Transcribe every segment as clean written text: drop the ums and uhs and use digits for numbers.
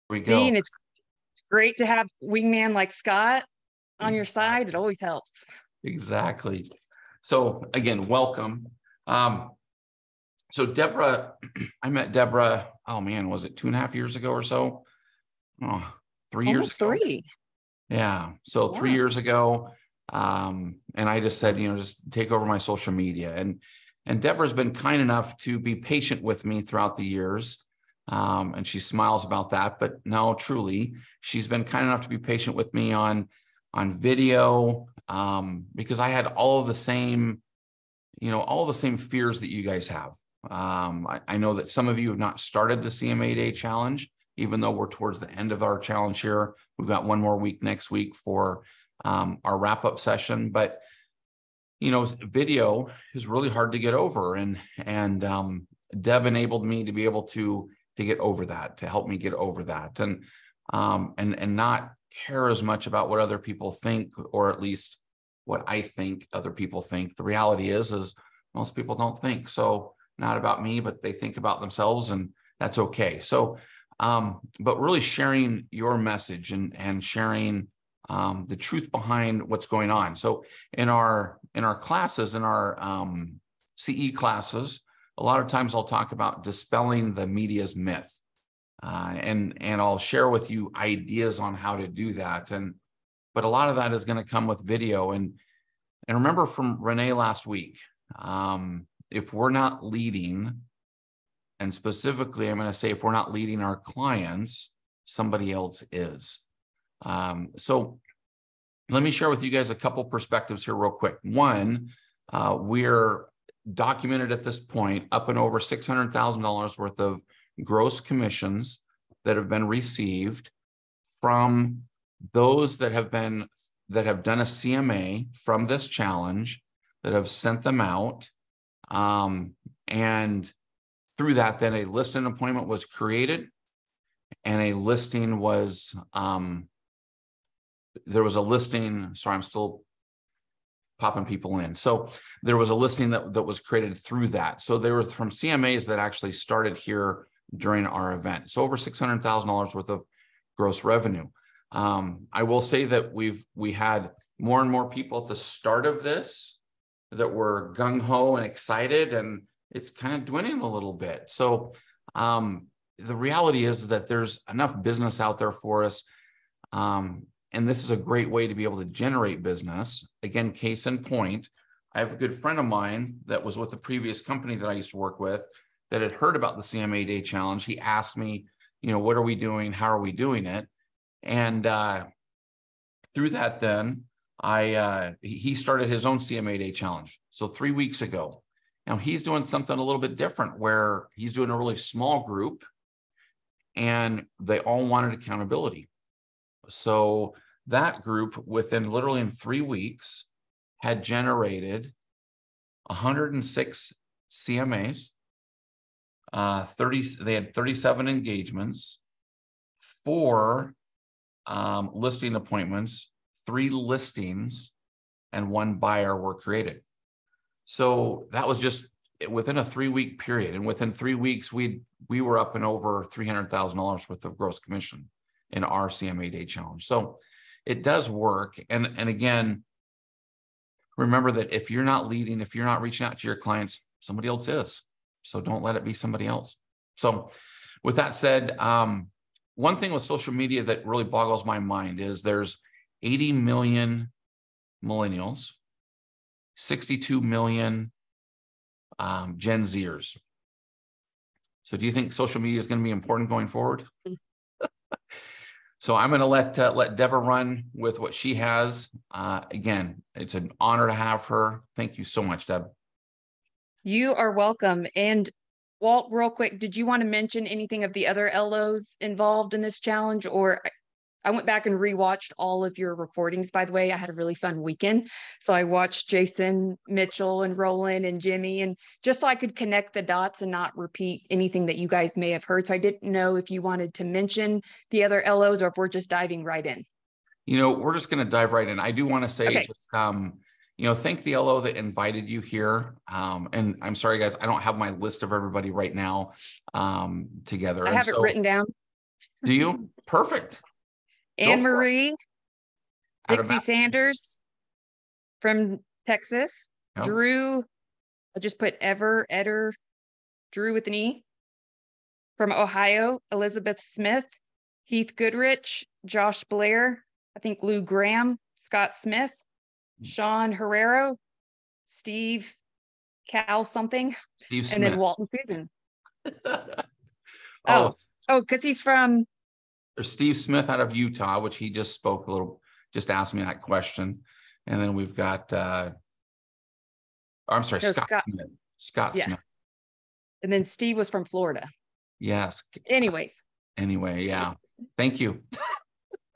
we See, go. and it's great to have wingman like Scott on your side. It always helps. Exactly. So again, welcome. So Deborah, I met Deborah, oh man, was it 2.5 years ago or so? Oh, 3 years Almost ago. 3. Yeah. So 3 years ago. And I just said, just take over my social media. And Deborah's been kind enough to be patient with me throughout the years. And she smiles about that, but no, truly, she's been kind enough to be patient with me on video, because I had all of the same, all the same fears that you guys have. I know that some of you have not started the CMA Day Challenge, even though we're towards the end of our challenge here. We've got one more week next week for our wrap-up session, but video is really hard to get over, and Deb enabled me to be able to get over that, to help me get over that, and not care as much about what other people think, or at least what I think other people think. The reality is most people don't think so, not about me, but they think about themselves, and that's okay. So, but really sharing your message and sharing the truth behind what's going on. So in our classes, in our CE classes, a lot of times I'll talk about dispelling the media's myth, and I'll share with you ideas on how to do that. But a lot of that is going to come with video. And remember from Renee last week, if we're not leading, and specifically, I'm going to say if we're not leading our clients, somebody else is. So let me share with you guys a couple perspectives here real quick. One, we're documented at this point up and over $600,000 worth of gross commissions that have been received from those that have done a CMA from this challenge, that have sent them out. And through that, then a listing appointment was created, and a listing was, there was a listing, sorry, I'm still popping people in. So there was a listing that was created through that. So there were from CMAs that actually started here during our event. So over $600,000 worth of gross revenue. I will say that we had more and more people at the start of this that were gung-ho and excited, and it's kind of dwindling a little bit. So the reality is that there's enough business out there for us. And this is a great way to be able to generate business. Again, case in point, I have a good friend of mine that was with the previous company that I used to work with that had heard about the CMA Day Challenge. He asked me, what are we doing? How are we doing it? And through that, then he started his own CMA Day Challenge. So 3 weeks ago. Now he's doing something a little bit different, where he's doing a really small group, and they all wanted accountability. So that group, within literally in 3 weeks, had generated 106 CMAs, they had 37 engagements, 4 listing appointments, 3 listings, and 1 buyer were created. So that was just within a 3-week period. And within 3 weeks, we were up and over $300,000 worth of gross commission in our CMA Day Challenge. So it does work. And again, remember that if you're not leading, if you're not reaching out to your clients, somebody else is. So don't let it be somebody else. So with that said, one thing with social media that really boggles my mind is there's 80 million millennials, 62 million Gen Zers. So do you think social media is going to be important going forward? So I'm going to let Deborah run with what she has. Again, it's an honor to have her. Thank you so much, Deb. You are welcome. And Walt, real quick, did you want to mention anything of the other LOs involved in this challenge? Or I went back and rewatched all of your recordings, by the way. I had a really fun weekend. So I watched Jason, Mitchell, and Roland and Jimmy, and just so I could connect the dots and not repeat anything that you guys may have heard. So I didn't know if you wanted to mention the other LOs or if we're just diving right in. We're just going to dive right in. I do want to say, okay. just, thank the LO that invited you here. And I'm sorry, guys, I don't have my list of everybody right now together. I have it written down. Do you? Perfect. Anne Marie, Dixie Massachusetts. Sanders from Texas. Yep. Drew, I'll just put Eder, Drew with an E. From Ohio, Elizabeth Smith, Heath Goodrich, Josh Blair, I think Lou Graham, Scott Smith, Sean Herrero, Steve Cal something, Steve Smith. and then Walton Susan. Oh, because he's from. There's Steve Smith out of Utah, which he just spoke a little, just asked me that question. And then we've got, I'm sorry, Scott Smith. Scott Smith. And then Steve was from Florida. Yes. Anyway, yeah. Thank you.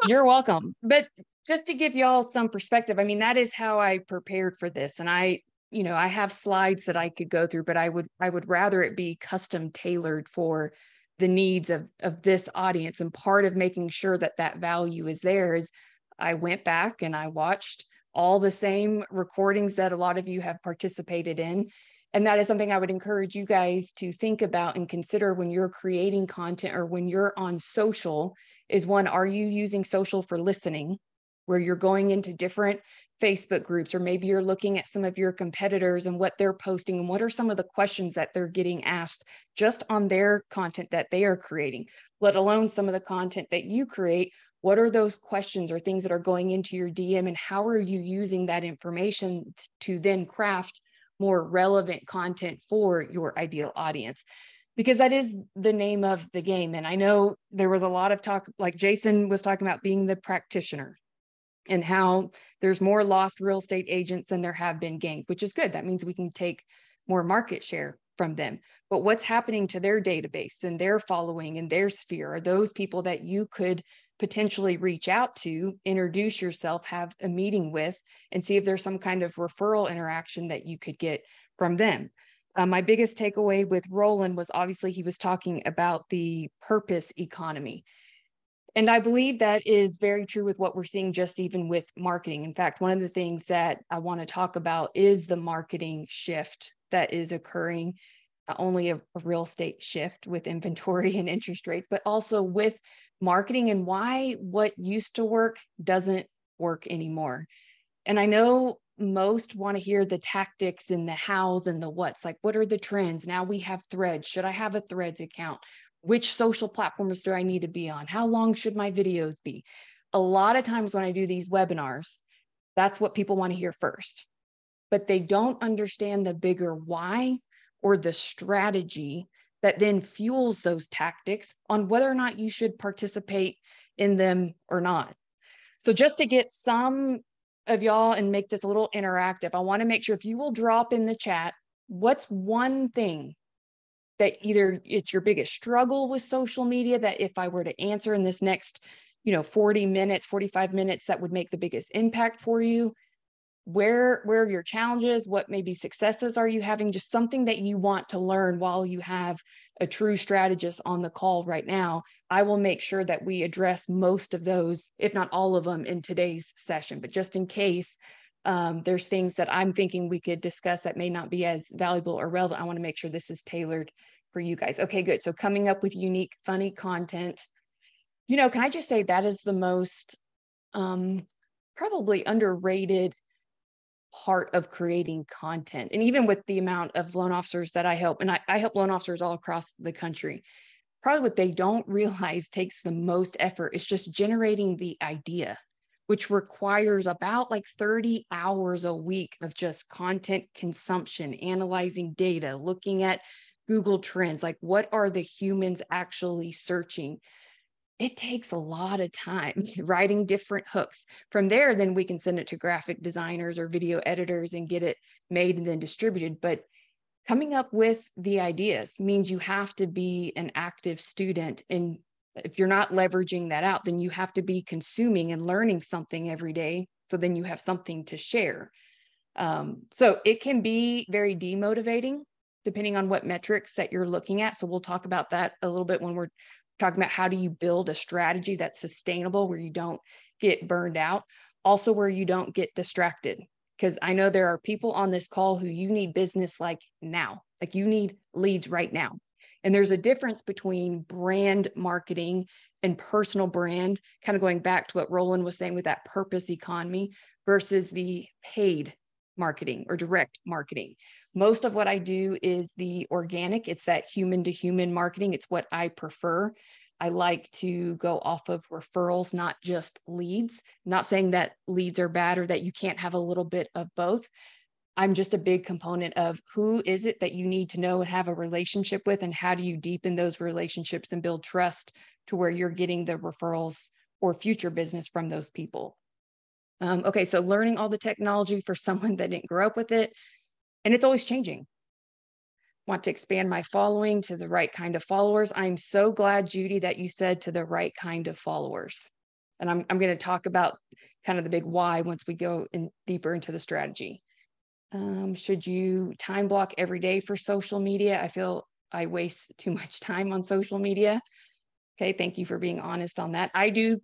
You're welcome. But just to give y'all some perspective, I mean, that is how I prepared for this. And I have slides that I could go through, but I would rather it be custom tailored for the needs of this audience. And part of making sure that value is there is I went back and I watched all the same recordings that a lot of you have participated in. And that is something I would encourage you guys to think about and consider when you're creating content or when you're on social is one, are you using social for listening, where you're going into different Facebook groups, or maybe you're looking at some of your competitors and what they're posting and what are some of the questions that they're getting asked just on their content that they are creating, let alone some of the content that you create. What are those questions or things that are going into your DM, and how are you using that information to then craft more relevant content for your ideal audience? Because that is the name of the game. And I know there was a lot of talk, like Jason was talking about being the practitioner and how there's more lost real estate agents than there have been gained, which is good. That means we can take more market share from them. But what's happening to their database and their following and their sphere? Are those people that you could potentially reach out to, introduce yourself, have a meeting with, and see if there's some kind of referral interaction that you could get from them? My biggest takeaway with Roland was obviously he was talking about the purpose economy. And I believe that is very true with what we're seeing just even with marketing. In fact, one of the things that I want to talk about is the marketing shift that is occurring, not only a real estate shift with inventory and interest rates, but also with marketing and why what used to work doesn't work anymore. And I know most want to hear the tactics and the hows and the whats, like what are the trends? Now we have Threads. Should I have a Threads account? Which social platforms do I need to be on? How long should my videos be? A lot of times when I do these webinars, that's what people want to hear first, but they don't understand the bigger why or the strategy that then fuels those tactics on whether or not you should participate in them or not. So just to get some of y'all and make this a little interactive, I want to make sure if you will drop in the chat, what's one thing that either it's your biggest struggle with social media that if I were to answer in this next, 40 minutes, 45 minutes, that would make the biggest impact for you? Where are your challenges? What maybe successes are you having? Just something that you want to learn while you have a true strategist on the call right now. I will make sure that we address most of those, if not all of them, in today's session. But just in case there's things that I'm thinking we could discuss that may not be as valuable or relevant, I want to make sure this is tailored for you guys. Okay, good. So coming up with unique, funny content. Can I just say that is the most probably underrated part of creating content. And even with the amount of loan officers that I help, and I help loan officers all across the country, probably what they don't realize takes the most effort is just generating the idea, which requires about like 30 hours a week of just content consumption, analyzing data, looking at Google Trends, like what are the humans actually searching? It takes a lot of time writing different hooks. From there, then we can send it to graphic designers or video editors and get it made and then distributed. But coming up with the ideas means you have to be an active student. And if you're not leveraging that out, then you have to be consuming and learning something every day. So then you have something to share. So it can be very demotivating depending on what metrics that you're looking at. So we'll talk about that a little bit when we're talking about how do you build a strategy that's sustainable, where you don't get burned out, also where you don't get distracted. Because I know there are people on this call who you need business like now, like you need leads right now. And there's a difference between brand marketing and personal brand, kind of going back to what Roland was saying with that purpose economy versus the paid marketing or direct marketing. Most of what I do is the organic. It's that human to human marketing. It's what I prefer. I like to go off of referrals, not just leads. I'm not saying that leads are bad or that you can't have a little bit of both. I'm just a big component of who is it that you need to know and have a relationship with, and how do you deepen those relationships and build trust to where you're getting the referrals or future business from those people. Okay, so learning all the technology for someone that didn't grow up with it, and it's always changing. Want to expand my following to the right kind of followers. I'm so glad, Judy, that you said to the right kind of followers. And I'm going to talk about kind of the big why once we go in deeper into the strategy. Should you time block every day for social media? I feel I waste too much time on social media. Okay, thank you for being honest on that. I do.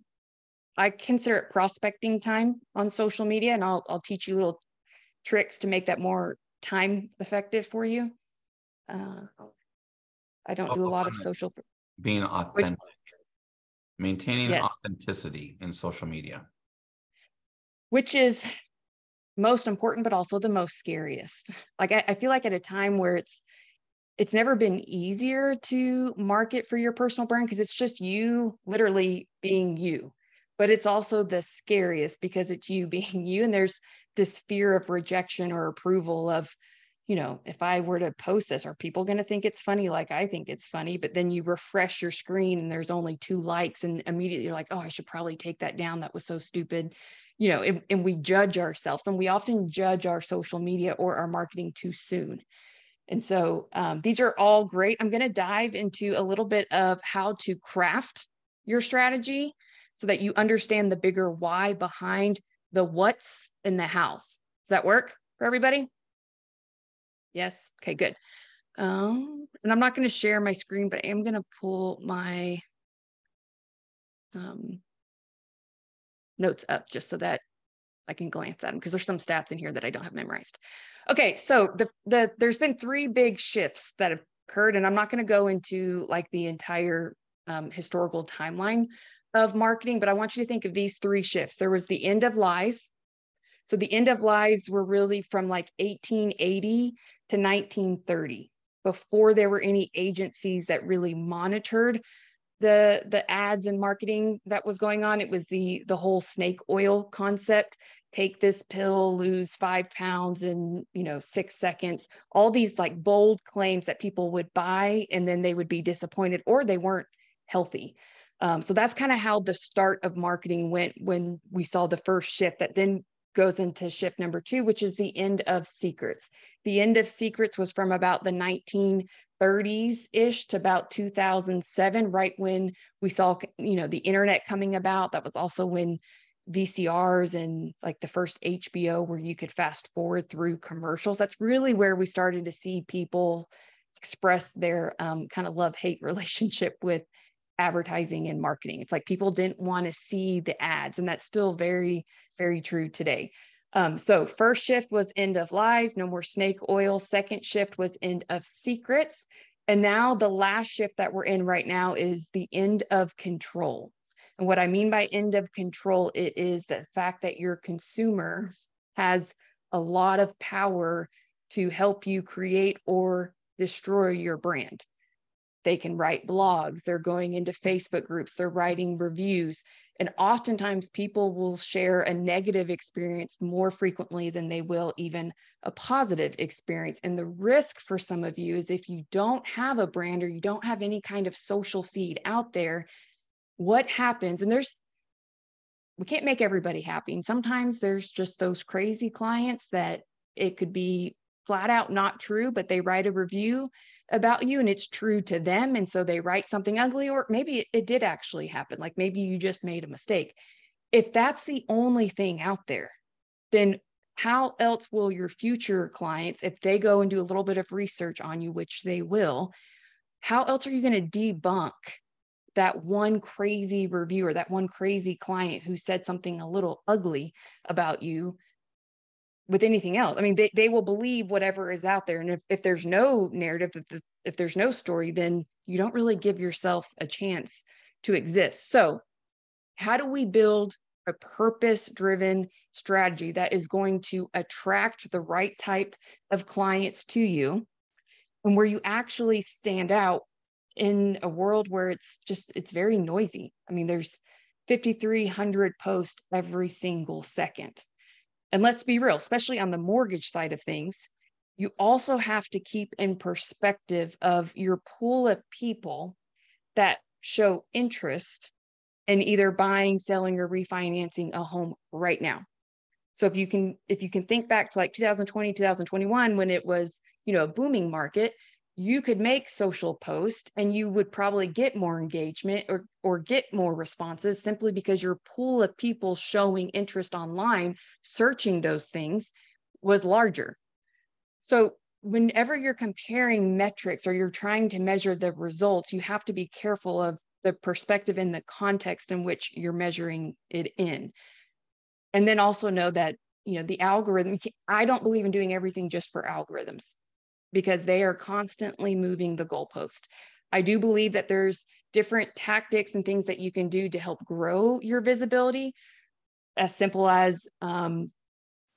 I consider it prospecting time on social media, and I'll teach you little tricks to make that more time effective for you. I don't do a lot of social. Being authentic, maintaining yes, authenticity in social media, which is most important, but also the most scariest. Like I feel like at a time where it's never been easier to market for your personal brand because it's just you literally being you, but it's also the scariest because it's you being you, and there's this fear of rejection or approval of, you know, if I were to post this, are people going to think it's funny like I think it's funny? But then you refresh your screen and there's only 2 likes, and immediately you're like, oh, I should probably take that down. That was so stupid. You know, and we judge ourselves, and we often judge our social media or our marketing too soon. And so these are all great. I'm going to dive into a little bit of how to craft your strategy so that you understand the bigger why behind the what's in the house. Does that work for everybody? Yes. Okay, good. And I'm not going to share my screen, but I am going to pull my notes up just so that I can glance at them, because there's some stats in here that I don't have memorized. Okay, so there's been 3 big shifts that have occurred, and I'm not going to go into like the entire historical timeline of marketing, but I want you to think of these 3 shifts. There was the end of lies. So the end of lies were really from like 1880 to 1930, before there were any agencies that really monitored the ads and marketing that was going on. It was the whole snake oil concept. Take this pill, lose 5 pounds in 6 seconds. All these like bold claims that people would buy, and then they would be disappointed or they weren't healthy. So that's kind of how the start of marketing went when we saw the first shift that then goes into shift number 2, which is the end of secrets. The end of secrets was from about the 1930s-ish to about 2007, right when we saw, the internet coming about. That was also when VCRs and like the first HBO, where you could fast forward through commercials. That's really where we started to see people express their kind of love-hate relationship with advertising and marketing. It's like people didn't want to see the ads, and that's still very, very true today. So first shift was end of lies, no more snake oil. Second shift was end of secrets. And now the last shift that we're in right now is the end of control. And what I mean by end of control, it is the fact that your consumer has a lot of power to help you create or destroy your brand. They can write blogs, they're going into Facebook groups, they're writing reviews. And oftentimes people will share a negative experience more frequently than they will even a positive experience. And the risk for some of you is if you don't have a brand or you don't have any kind of social feed out there, what happens? And we can't make everybody happy. And sometimes there's just those crazy clients that it could be flat out not true, but they write a review about you and it's true to them. And so they write something ugly, or maybe it did actually happen. Like maybe you just made a mistake. If that's the only thing out there, then how else will your future clients, if they go and do a little bit of research on you, which they will, how else are you going to debunk that one crazy reviewer, that one crazy client who said something a little ugly about you with anything else? I mean, they will believe whatever is out there. And if there's no narrative, if there's no story, then you don't really give yourself a chance to exist. So how do we build a purpose-driven strategy that is going to attract the right type of clients to you, and where you actually stand out in a world where it's very noisy? I mean, there's 5,300 posts every single second. And let's be real, especially on the mortgage side of things, you also have to keep in perspective of your pool of people that show interest in either buying, selling, or refinancing a home right now. So if you can think back to like 2020, 2021, when it was, a booming market, you could make social posts and you would probably get more engagement or get more responses simply because your pool of people showing interest online, searching those things, was larger. So whenever you're comparing metrics or you're trying to measure the results, you have to be careful of the perspective and the context in which you're measuring it in. And then also know that, the algorithm, I don't believe in doing everything just for algorithms, because they are constantly moving the goalpost. I do believe that there's different tactics and things that you can do to help grow your visibility, as simple as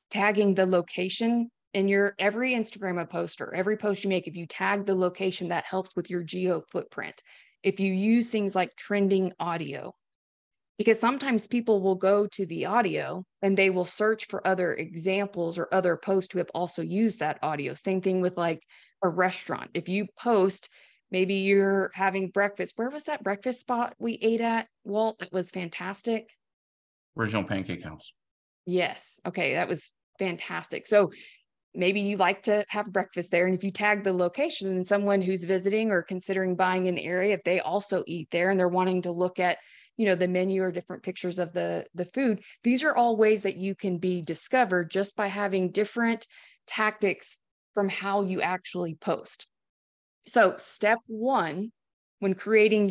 tagging the location in your every Instagram post or every post you make. If you tag the location, that helps with your geo footprint. If you use things like trending audio, because sometimes people will go to the audio and they will search for other examples or other posts who have also used that audio. Same thing with like a restaurant. If you post, maybe you're having breakfast. Where was that breakfast spot we ate at, Walt? That was fantastic. Original Pancake House. Yes. Okay. That was fantastic. So maybe you like to have breakfast there. And if you tag the location, and someone who's visiting or considering buying in the area, if they also eat there and they're wanting to look at, the menu or different pictures of the food, these are all ways that you can be discovered just by having different tactics from how you actually post. So step one, when creating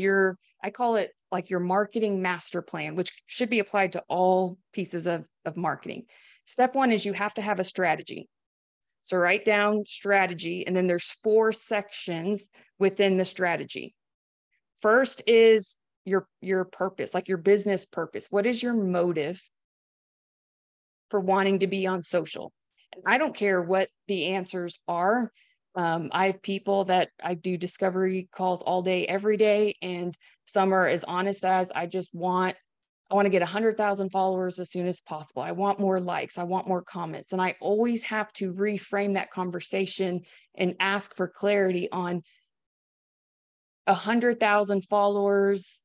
I call it like your marketing master plan, which should be applied to all pieces of marketing. Step one is you have to have a strategy. So write down strategy, and then there's 4 sections within the strategy. First is your purpose, like your business purpose. What is your motive for wanting to be on social? And I don't care what the answers are. I have people that I do discovery calls all day, every day, and some are as honest as I want to get 100,000 followers as soon as possible. I want more likes. I want more comments. And I always have to reframe that conversation and ask for clarity on 100,000 followers.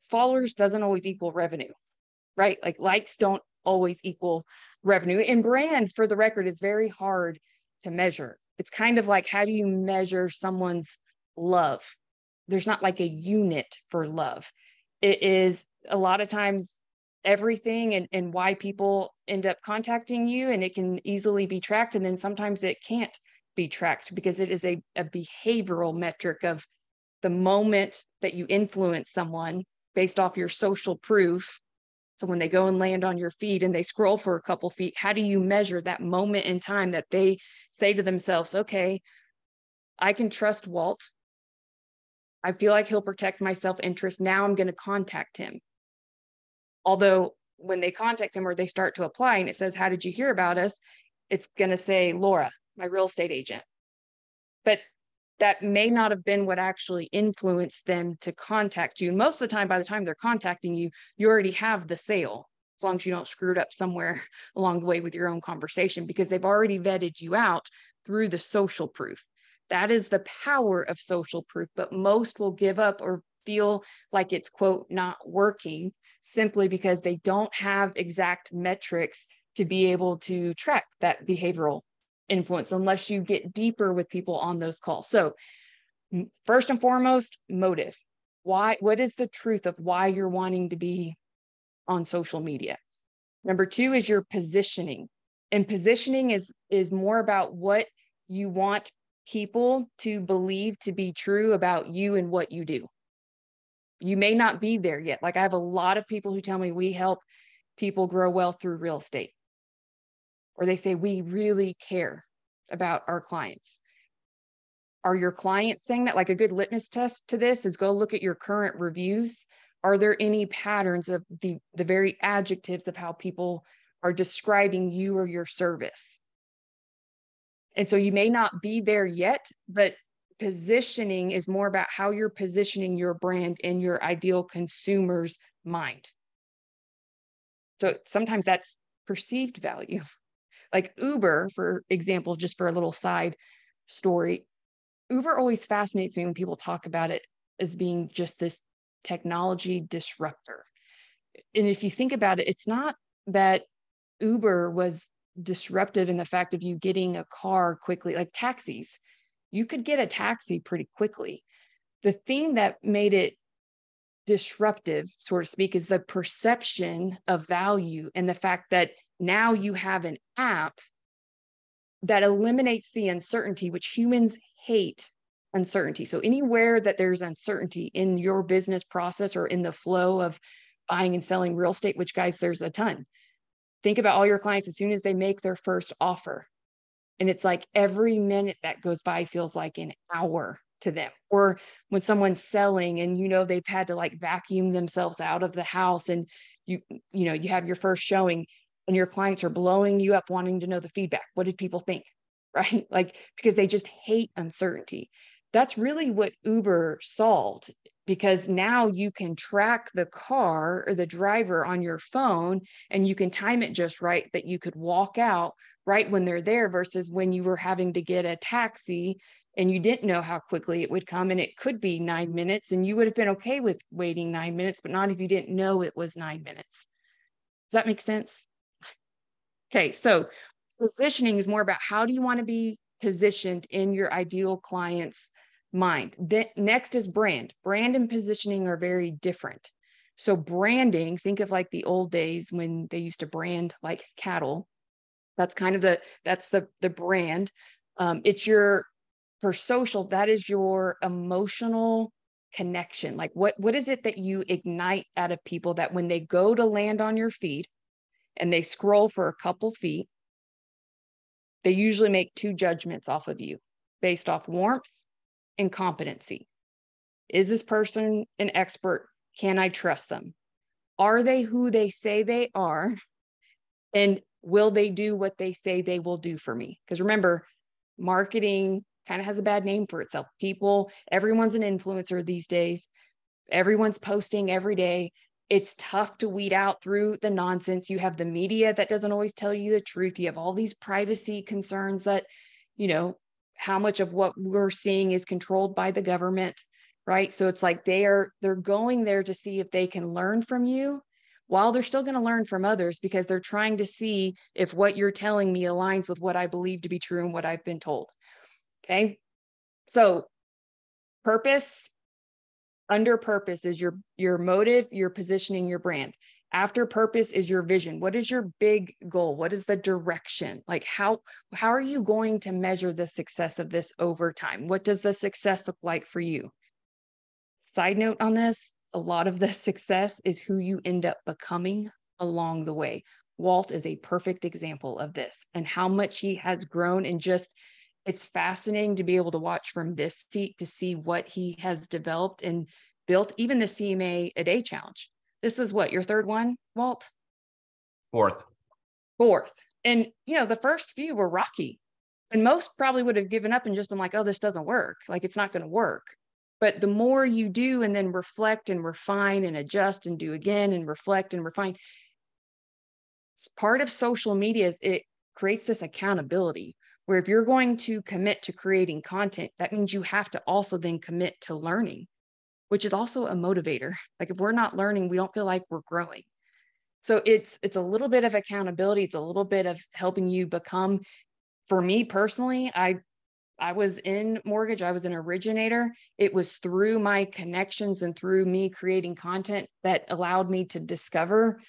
Followers doesn't always equal revenue, right? Like likes don't always equal revenue. And brand, for the record, is very hard to measure. It's kind of like, how do you measure someone's love? There's not like a unit for love. It is a lot of times everything and why people end up contacting you, and it can easily be tracked. And then sometimes it can't be tracked because it is a behavioral metric of the moment that you influence someone based off your social proof. So when they go and land on your feed and they scroll for a couple feet, how do you measure that moment in time that they say to themselves, okay, I can trust Walt. I feel like he'll protect my self-interest. Now I'm going to contact him. Although when they contact him or they start to apply and it says, how did you hear about us? It's going to say, Laura, my real estate agent. But that may not have been what actually influenced them to contact you. And most of the time, by the time they're contacting you, you already have the sale, as long as you don't screw it up somewhere along the way with your own conversation, because they've already vetted you out through the social proof. That is the power of social proof, but most will give up or feel like it's, quote, not working simply because they don't have exact metrics to be able to track that behavioral influence unless you get deeper with people on those calls. So first and foremost, motive. What is the truth of why you're wanting to be on social media? Number 2 is your positioning. And positioning is more about what you want people to believe to be true about you and what you do. You may not be there yet. Like I have a lot of people who tell me we help people grow wealth through real estate. Or they say we really care about our clients. Are your clients saying that? Like a good litmus test to this is go look at your current reviews. Are there any patterns of the very adjectives of how people are describing you or your service? And so you may not be there yet, but positioning is more about how you're positioning your brand in your ideal consumer's mind. So sometimes that's perceived value. Like Uber, for example, just for a little side story, Uber always fascinates me when people talk about it as being just this technology disruptor. And if you think about it, it's not that Uber was disruptive in the fact of you getting a car quickly, like taxis. You could get a taxi pretty quickly. The thing that made it disruptive, so to speak, is the perception of value and the fact that now you have an app that eliminates the uncertainty, which humans hate uncertainty. So anywhere that there's uncertainty in your business process or in the flow of buying and selling real estate, which guys, there's a ton. Think about all your clients as soon as they make their first offer. And it's like every minute that goes by feels like an hour to them. Or when someone's selling and they've had to like vacuum themselves out of the house and you have your first showing and your clients are blowing you up wanting to know the feedback. What did people think? Right? Like, because they just hate uncertainty. That's really what Uber solved, because now you can track the car or the driver on your phone and you can time it just right that you could walk out right when they're there versus when you were having to get a taxi and you didn't know how quickly it would come, and it could be 9 minutes and you would have been okay with waiting 9 minutes, but not if you didn't know it was 9 minutes. Does that make sense? Okay, so positioning is more about how do you want to be positioned in your ideal client's mind. Then next is brand. Brand and positioning are very different. So branding, think of like the old days when they used to brand like cattle. That's kind of the brand. It's for social, that is your emotional connection. Like what is it that you ignite out of people that when they go to land on your feed and they scroll for a couple feet, they usually make two judgments off of you based off warmth and competency. Is this person an expert? Can I trust them? Are they who they say they are? And will they do what they say they will do for me? Because remember, marketing kind of has a bad name for itself. Everyone's an influencer these days. Everyone's posting every day. It's tough to weed out through the nonsense. You have the media that doesn't always tell you the truth. You have all these privacy concerns that, how much of what we're seeing is controlled by the government, right? So it's like they're going there to see if they can learn from you while they're still going to learn from others, because they're trying to see if what you're telling me aligns with what I believe to be true and what I've been told. Okay. So purpose, under purpose is your motive, your positioning, your brand. After purpose is your vision. What is your big goal? What is the direction? Like how are you going to measure the success of this over time? What does the success look like for you? Side note on this, a lot of the success is who you end up becoming along the way. Walt is a perfect example of this and how much he has grown, and just it's fascinating to be able to watch from this seat to see what he has developed and built, even the CMA a day challenge. This is what, your third one, Walt? Fourth. And, the first few were rocky, and most probably would have given up and just been like, oh, this doesn't work. Like, it's not going to work. But the more you do and then reflect and refine and adjust and do again and reflect and refine, part of social media is it creates this accountability where if you're going to commit to creating content, that means you have to also then commit to learning, which is also a motivator. Like if we're not learning, we don't feel like we're growing. So it's a little bit of accountability. It's a little bit of helping you become, for me personally, I was in mortgage. I was an originator. It was through my connections and through me creating content that allowed me to discover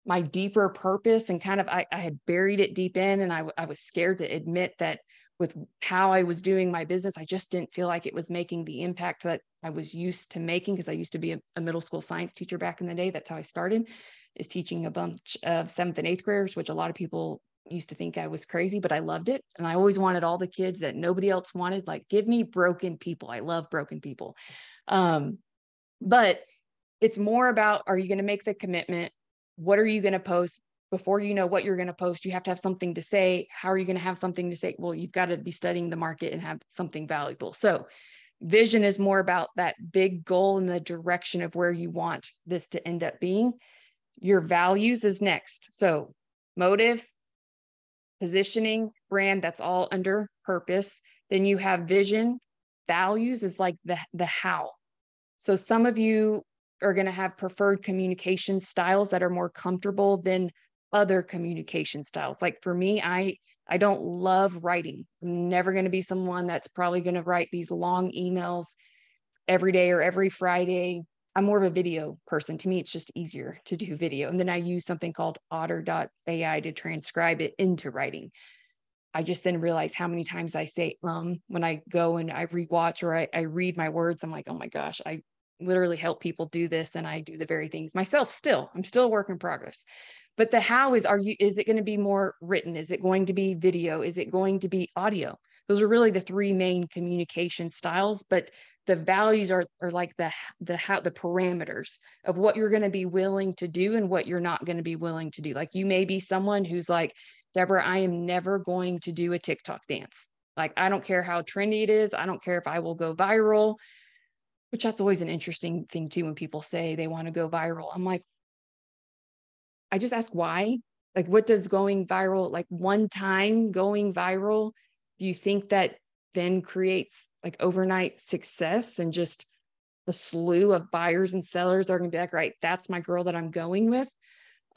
my deeper purpose, and kind of, I had buried it deep in, and I was scared to admit that with how I was doing my business, I just didn't feel like it was making the impact that I was used to making, because I used to be a middle school science teacher back in the day. That's how I started, is teaching a bunch of 7th and 8th graders, which a lot of people used to think I was crazy, but I loved it. And I always wanted all the kids that nobody else wanted, like, give me broken people. I love broken people. But it's more about, are you going to make the commitment? What are you going to post? Before you know what you're going to post, you have to have something to say. How are you going to have something to say? Well, you've got to be studying the market and have something valuable. So vision is more about that big goal and the direction of where you want this to end up being. Your values is next. So motive, positioning, brand, that's all under purpose. Then you have vision. Values is like the how. So some of you are going to have preferred communication styles that are more comfortable than other communication styles. Like for me, I don't love writing. I'm never going to be someone that's probably going to write these long emails every day or every Friday. I'm more of a video person. To me, it's just easier to do video. And then I use something called otter.ai to transcribe it into writing. I just then realize how many times I say when I go and I rewatch or I read my words. I'm like, oh my gosh, I literally help people do this, and I do the very things myself still. I'm still a work in progress. But the how is, is it going to be more written? Is it going to be video? Is it going to be audio? Those are really the three main communication styles, but the values are like the parameters of what you're going to be willing to do and what you're not going to be willing to do. Like you may be someone who's like, Deborah, I am never going to do a TikTok dance. Like, I don't care how trendy it is. I don't care if I will go viral, which that's always an interesting thing too, when people say they want to go viral. I'm like, I just ask why. Like, what does going viral, like one time going viral, do you think that then creates like overnight success and just a slew of buyers and sellers are going to be like, right, that's my girl that I'm going with.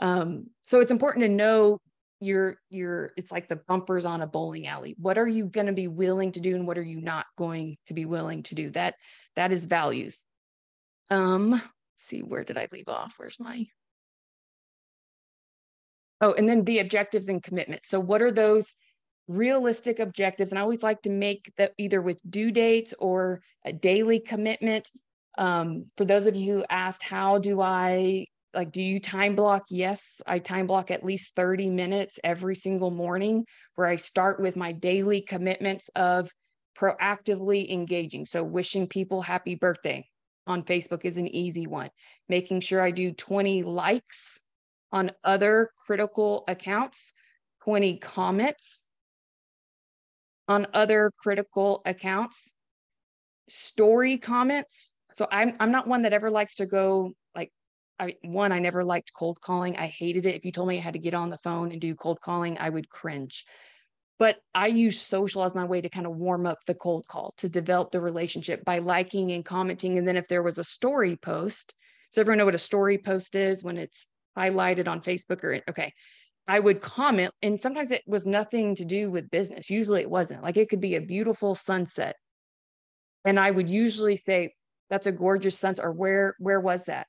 So it's important to know it's like the bumpers on a bowling alley. What are you going to be willing to do and what are you not going to be willing to do? That is values. Let's see, where did I leave off? And then the objectives and commitments. So what are those realistic objectives? And I always like to make that either with due dates or a daily commitment. For those of you who asked, how do you time block? Yes, I time block at least 30 minutes every single morning where I start with my daily commitments of proactively engaging. So wishing people happy birthday on Facebook is an easy one. Making sure I do 20 likes on other critical accounts, 20 comments on other critical accounts, story comments. So I'm not one that ever likes to go like, I never liked cold calling. I hated it. If you told me I had to get on the phone and do cold calling, I would cringe. But I use social as my way to kind of warm up the cold call, to develop the relationship by liking and commenting. And then if there was a story post, does everyone know what a story post is when it's highlighted on Facebook okay. I would comment, and sometimes it was nothing to do with business. Usually it wasn't. Like it could be a beautiful sunset. And I would usually say, that's a gorgeous sunset, or where was that?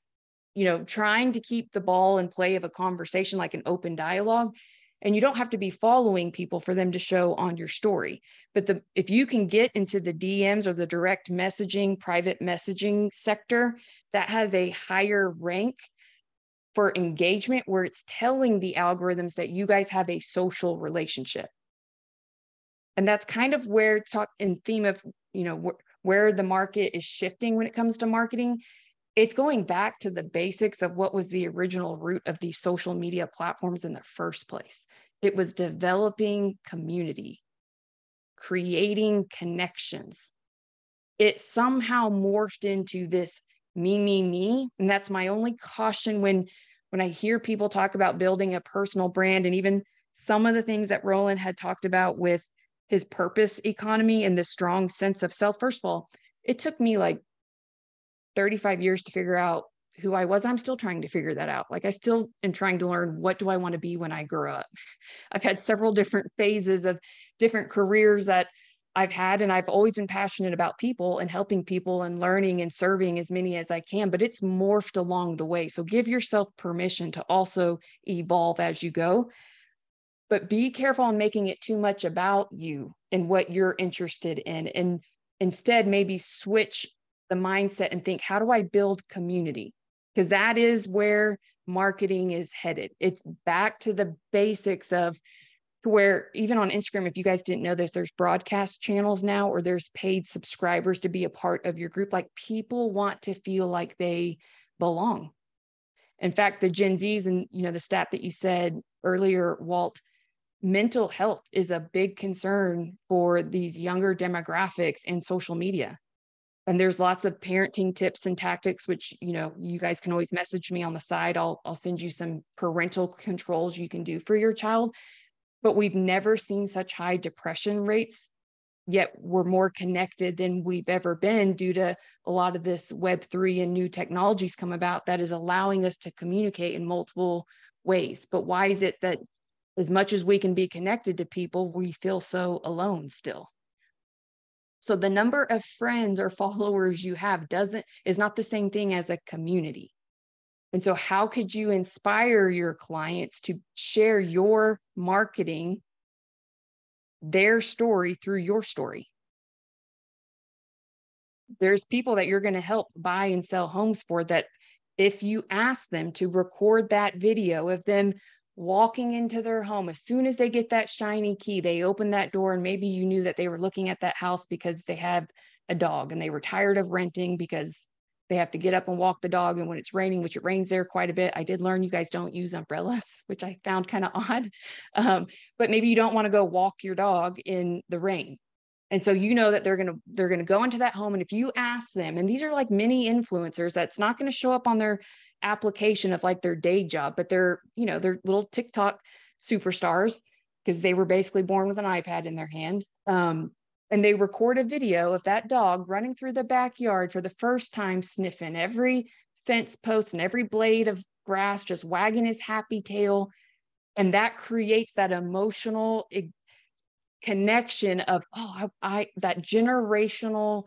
Trying to keep the ball in play of a conversation, like an open dialogue. And you don't have to be following people for them to show on your story. But if you can get into the DMs or the direct messaging, private messaging sector, that has a higher rank for engagement, where it's telling the algorithms that you guys have a social relationship. And that's kind of where talk in theme of, where the market is shifting when it comes to marketing. It's going back to the basics of what was the original root of these social media platforms in the first place. It was developing community, creating connections. It somehow morphed into this me. And that's my only caution when I hear people talk about building a personal brand, and even some of the things that Roland had talked about with his purpose economy and the strong sense of self. First of all, it took me like 35 years to figure out who I was. I'm still trying to figure that out. Like I still am trying to learn, what do I want to be when I grow up? I've had several different phases of different careers that I've had, and I've always been passionate about people and helping people and learning and serving as many as I can, but it's morphed along the way. So give yourself permission to also evolve as you go, but be careful on making it too much about you and what you're interested in. And instead maybe switch the mindset and think, how do I build community? Because that is where marketing is headed. It's back to the basics of to where even on Instagram, if you guys didn't know this, there's broadcast channels now, or there's paid subscribers to be a part of your group. Like, people want to feel like they belong. In fact, the Gen Zs, and the stat that you said earlier, Walt, mental health is a big concern for these younger demographics and social media. And there's lots of parenting tips and tactics, which, you guys can always message me on the side. I'll send you some parental controls you can do for your child. But we've never seen such high depression rates, yet we're more connected than we've ever been due to a lot of this Web3 and new technologies come about that is allowing us to communicate in multiple ways. But why is it that as much as we can be connected to people, we feel so alone still? So the number of friends or followers you have is not the same thing as a community. And so how could you inspire your clients to share your marketing, their story through your story? There's people that you're going to help buy and sell homes for that if you ask them to record that video of them walking into their home, as soon as they get that shiny key, they open that door, and maybe you knew that they were looking at that house because they have a dog and they were tired of renting because they have to get up and walk the dog. And when it's raining, which it rains there quite a bit, I did learn you guys don't use umbrellas, which I found kind of odd. But maybe you don't want to go walk your dog in the rain. And so that they're gonna go into that home. And if you ask them, and these are like mini influencers, that's not going to show up on their application of like their day job, but they're little TikTok superstars because they were basically born with an iPad in their hand. And they record a video of that dog running through the backyard for the first time, sniffing every fence post and every blade of grass, just wagging his happy tail. And that creates that emotional connection of, that generational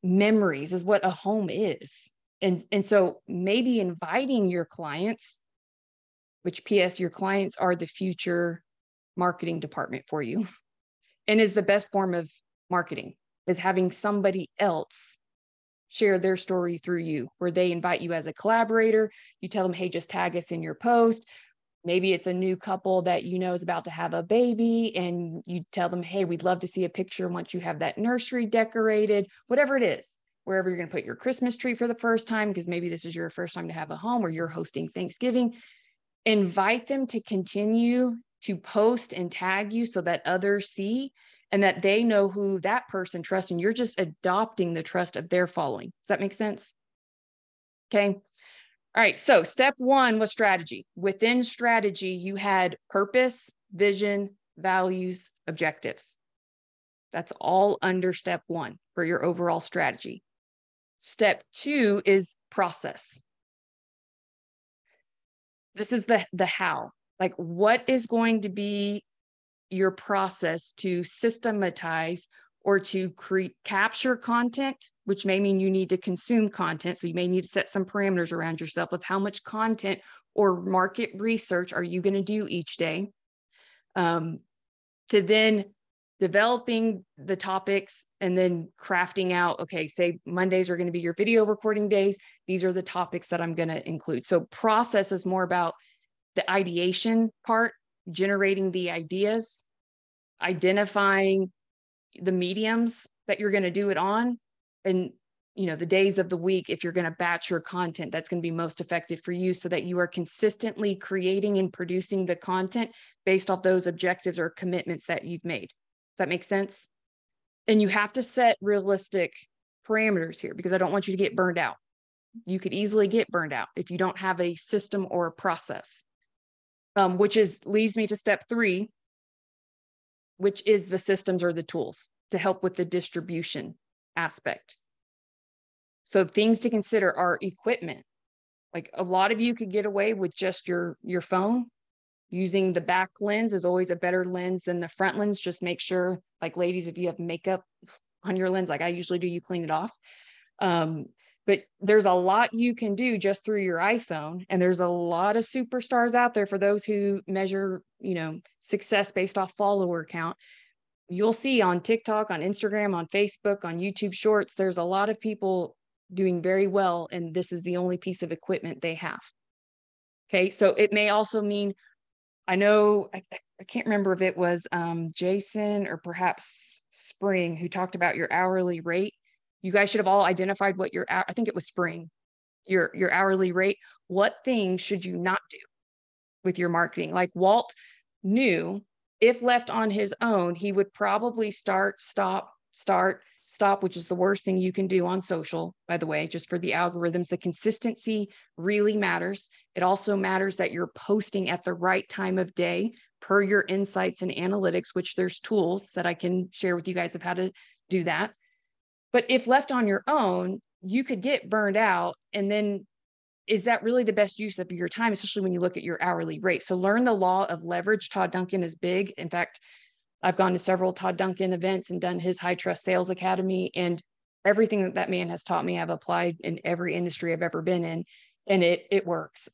memories is what a home is. And so maybe inviting your clients, which PS, your clients are the future marketing department for you, and is the best form of marketing, is having somebody else share their story through you, where they invite you as a collaborator. You tell them, hey, just tag us in your post. Maybe it's a new couple that is about to have a baby, and you tell them, hey, we'd love to see a picture once you have that nursery decorated, whatever it is, wherever you're going to put your Christmas tree for the first time, because maybe this is your first time to have a home, or you're hosting Thanksgiving. Invite them to continue to post and tag you so that others see and that they know who that person trusts, and you're just adopting the trust of their following. Does that make sense? Okay. All right. So step one was strategy. Within strategy, you had purpose, vision, values, objectives. That's all under step one for your overall strategy. Step two is process. This is the how. Like, what is going to be your process to systematize or to capture content, which may mean you need to consume content. So you may need to set some parameters around yourself of how much content or market research are you going to do each day, to then developing the topics and then crafting out, okay, say Mondays are going to be your video recording days. These are the topics that I'm going to include. So process is more about the ideation part, generating the ideas, identifying the mediums that you're going to do it on, and the days of the week, if you're going to batch your content, that's going to be most effective for you, so that you are consistently creating and producing the content based off those objectives or commitments that you've made. Does that make sense? And you have to set realistic parameters here, because I don't want you to get burned out. You could easily get burned out if you don't have a system or a process, which leads me to step three, which is the systems or the tools to help with the distribution aspect. So things to consider are equipment. Like, a lot of you could get away with just your phone. Using the back lens is always a better lens than the front lens. Just make sure, like, ladies, if you have makeup on your lens, like I usually do, you clean it off. But there's a lot you can do just through your iPhone. And there's a lot of superstars out there for those who measure, success based off follower count. You'll see on TikTok, on Instagram, on Facebook, on YouTube Shorts, there's a lot of people doing very well, and this is the only piece of equipment they have. Okay, so it may also mean I know, I can't remember if it was Jason or perhaps Spring who talked about your hourly rate. You guys should have all identified what I think it was Spring, your hourly rate. What things should you not do with your marketing? Like Walt knew if left on his own, he would probably start, stop, which is the worst thing you can do on social, by the way, just for the algorithms. The consistency really matters. It also matters that you're posting at the right time of day per your insights and analytics, which there's tools that I can share with you guys of how to do that. But if left on your own, you could get burned out. And then is that really the best use of your time, especially when you look at your hourly rate? So learn the law of leverage. Todd Duncan is big. In fact, I've gone to several Todd Duncan events and done his High Trust Sales Academy, and everything that man has taught me, I've applied in every industry I've ever been in, and it works.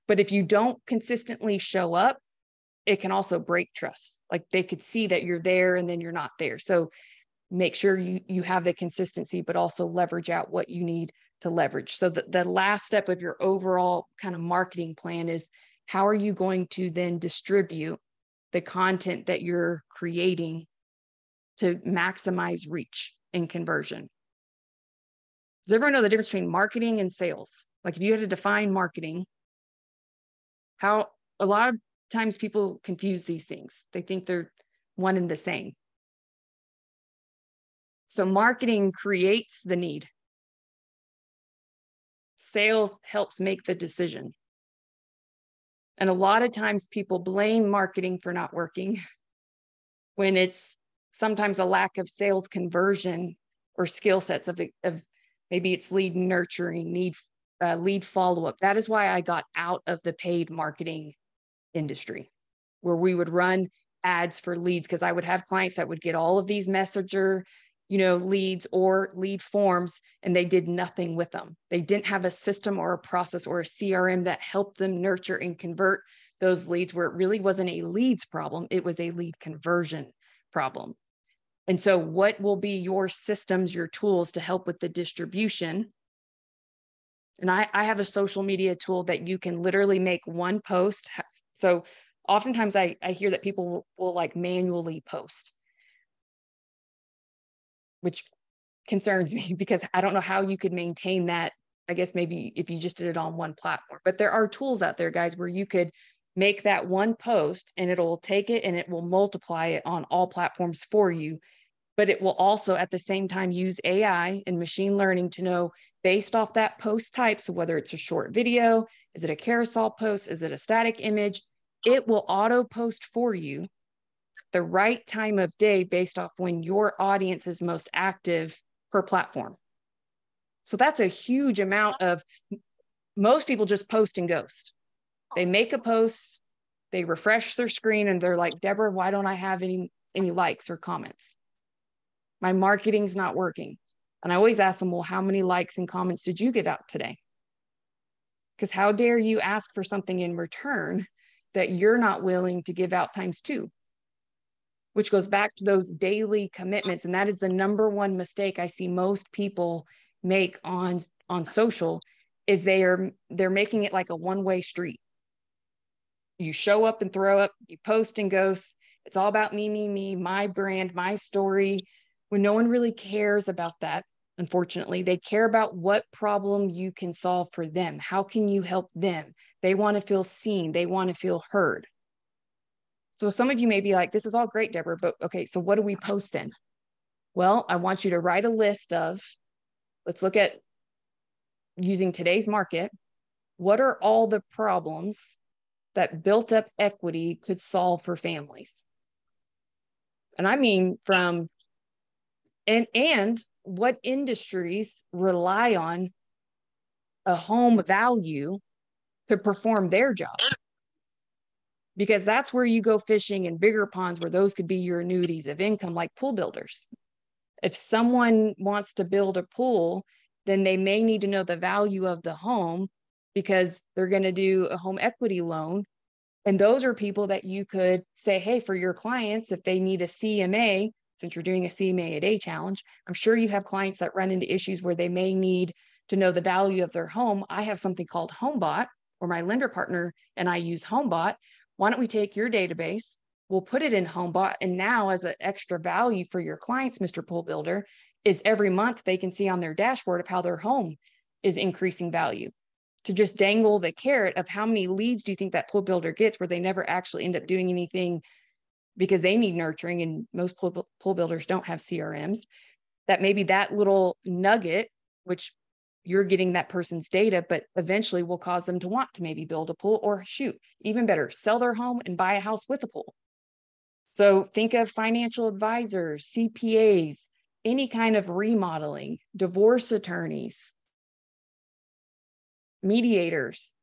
But if you don't consistently show up, it can also break trust. Like they could see that you're there and then you're not there. So make sure you have the consistency, but also leverage out what you need to leverage. So the last step of your overall kind of marketing plan is how are you going to then distribute the content that you're creating to maximize reach and conversion? Does everyone know the difference between marketing and sales? Like if you had to define marketing, how a lot of times people confuse these things. They think they're one and the same. So marketing creates the need. Sales helps make the decision. And a lot of times people blame marketing for not working when it's sometimes a lack of sales conversion or skill sets of maybe it's lead nurturing, lead follow-up. That is why I got out of the paid marketing industry, where we would run ads for leads, because I would have clients that would get all of these messenger, leads or lead forms, and they did nothing with them. They didn't have a system or a process or a CRM that helped them nurture and convert those leads, where it really wasn't a leads problem. It was a lead conversion problem. And so what will be your systems, your tools to help with the distribution? And I have a social media tool that you can literally make one post. So oftentimes I hear that people will like manually post, which concerns me because I don't know how you could maintain that. I guess maybe if you just did it on one platform, but there are tools out there, guys, where you could make that one post and it'll take it and it will multiply it on all platforms for you. But it will also at the same time use AI and machine learning to know based off that post type. So whether it's a short video, is it a carousel post? Is it a static image? It will auto post for you the right time of day based off when your audience is most active per platform. So that's a huge amount of, most people just post and ghost. They make a post, they refresh their screen and they're like, Deborah, why don't I have any likes or comments? My marketing's not working. And I always ask them, well, how many likes and comments did you give out today? Because how dare you ask for something in return that you're not willing to give out times two? Which goes back to those daily commitments. And that is the number one mistake I see most people make on social, is they're making it like a one-way street. You show up and throw up, you post and ghost. It's all about me, my brand, my story, when no one really cares about that. Unfortunately, they care about what problem you can solve for them. How can you help them? They want to feel seen. They want to feel heard. So some of you may be like, this is all great, Deborah, but okay, so what do we post then? Well, I want you to write a list of, let's look at using today's market. What are all the problems that built up equity could solve for families? And I mean from, and what industries rely on a home value to perform their job? Because that's where you go fishing in bigger ponds, where those could be your annuities of income, like pool builders. If someone wants to build a pool, then they may need to know the value of the home because they're going to do a home equity loan. And those are people that you could say, hey, for your clients, if they need a CMA, since you're doing a CMA a day challenge, I'm sure you have clients that run into issues where they may need to know the value of their home. I have something called HomeBot, or my lender partner and I use HomeBot, why don't we take your database, we'll put it in HomeBot, and now as an extra value for your clients, Mr. Pool Builder, is every month they can see on their dashboard of how their home is increasing value. To just dangle the carrot of how many leads do you think that pool builder gets where they never actually end up doing anything because they need nurturing, and most pool builders don't have CRMs. That maybe that little nugget, which you're getting that person's data, but eventually will cause them to want to maybe build a pool, or shoot, even better, sell their home and buy a house with a pool. So think of financial advisors, CPAs, any kind of remodeling, divorce attorneys, mediators.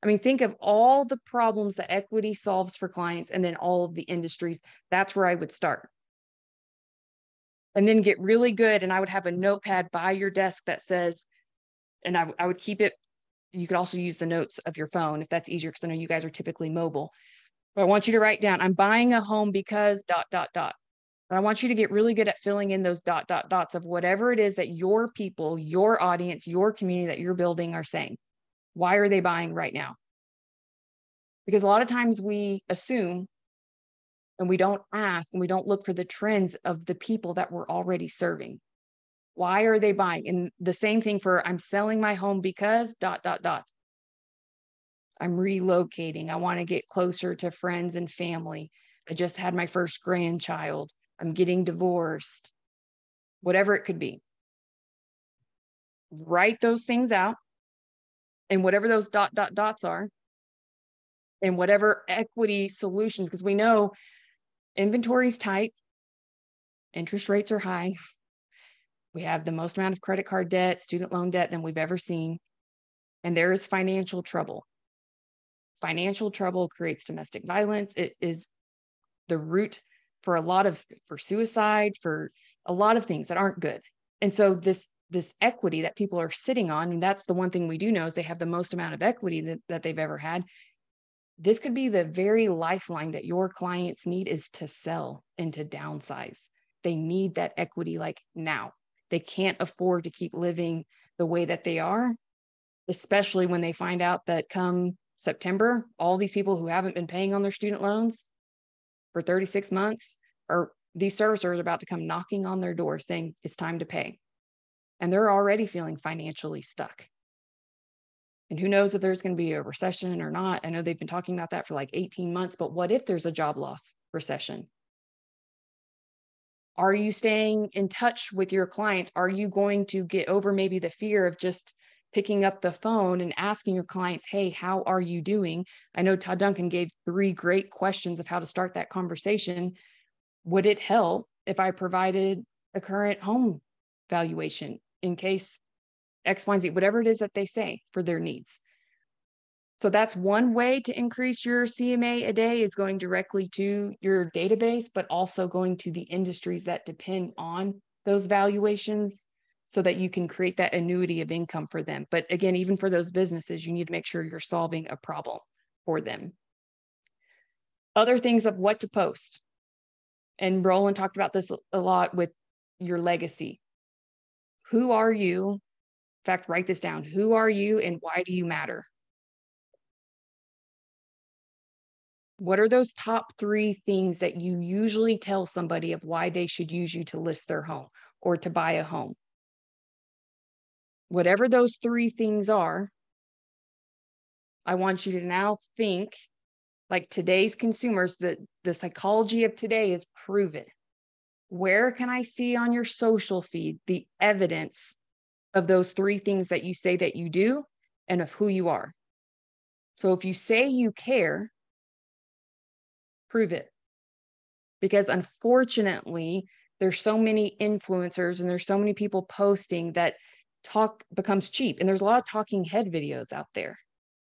I mean, think of all the problems that equity solves for clients, and then all of the industries. That's where I would start. And then get really good. And I would have a notepad by your desk that says, and I would keep it, you could also use the notes of your phone if that's easier, because I know you guys are typically mobile. But I want you to write down, I'm buying a home because ... But I want you to get really good at filling in those ... of whatever it is that your people, your audience, your community that you're building are saying. Why are they buying right now? Because a lot of times we assume and we don't ask and we don't look for the trends of the people that we're already serving. Why are they buying? And the same thing for, I'm selling my home because ... I'm relocating. I want to get closer to friends and family. I just had my first grandchild. I'm getting divorced. Whatever it could be. Write those things out. And whatever those ... are, and whatever equity solutions, because we know inventory is tight, interest rates are high. We have the most amount of credit card debt, student loan debt than we've ever seen. And there is financial trouble. Financial trouble creates domestic violence. It is the root for suicide, for a lot of things that aren't good. And so this equity that people are sitting on, and that's the one thing we do know, is they have the most amount of equity that they've ever had. This could be the very lifeline that your clients need, is to sell and to downsize. They need that equity like now. They can't afford to keep living the way that they are, especially when they find out that come September, all these people who haven't been paying on their student loans for 36 months, or these servicers are about to come knocking on their door saying it's time to pay. And they're already feeling financially stuck. And who knows if there's going to be a recession or not. I know they've been talking about that for like 18 months, but what if there's a job loss recession? Are you staying in touch with your clients? Are you going to get over maybe the fear of just picking up the phone and asking your clients, hey, how are you doing? I know Todd Duncan gave 3 great questions of how to start that conversation. Would it help if I provided a current home valuation in case X, Y, and Z, whatever it is that they say for their needs? So that's one way to increase your CMA a day, is going directly to your database, but also going to the industries that depend on those valuations so that you can create that annuity of income for them. But again, even for those businesses, you need to make sure you're solving a problem for them. Other things of what to post. And Roland talked about this a lot with your legacy. Who are you? In fact, write this down. Who are you and why do you matter? What are those top 3 things that you usually tell somebody of why they should use you to list their home or to buy a home? Whatever those 3 things are, I want you to now think like today's consumers, the psychology of today is proven. Where can I see on your social feed the evidence of those 3 things that you say that you do and of who you are? So if you say you care, prove it. Because unfortunately, there's so many influencers and there's so many people posting that talk becomes cheap. And there's a lot of talking head videos out there.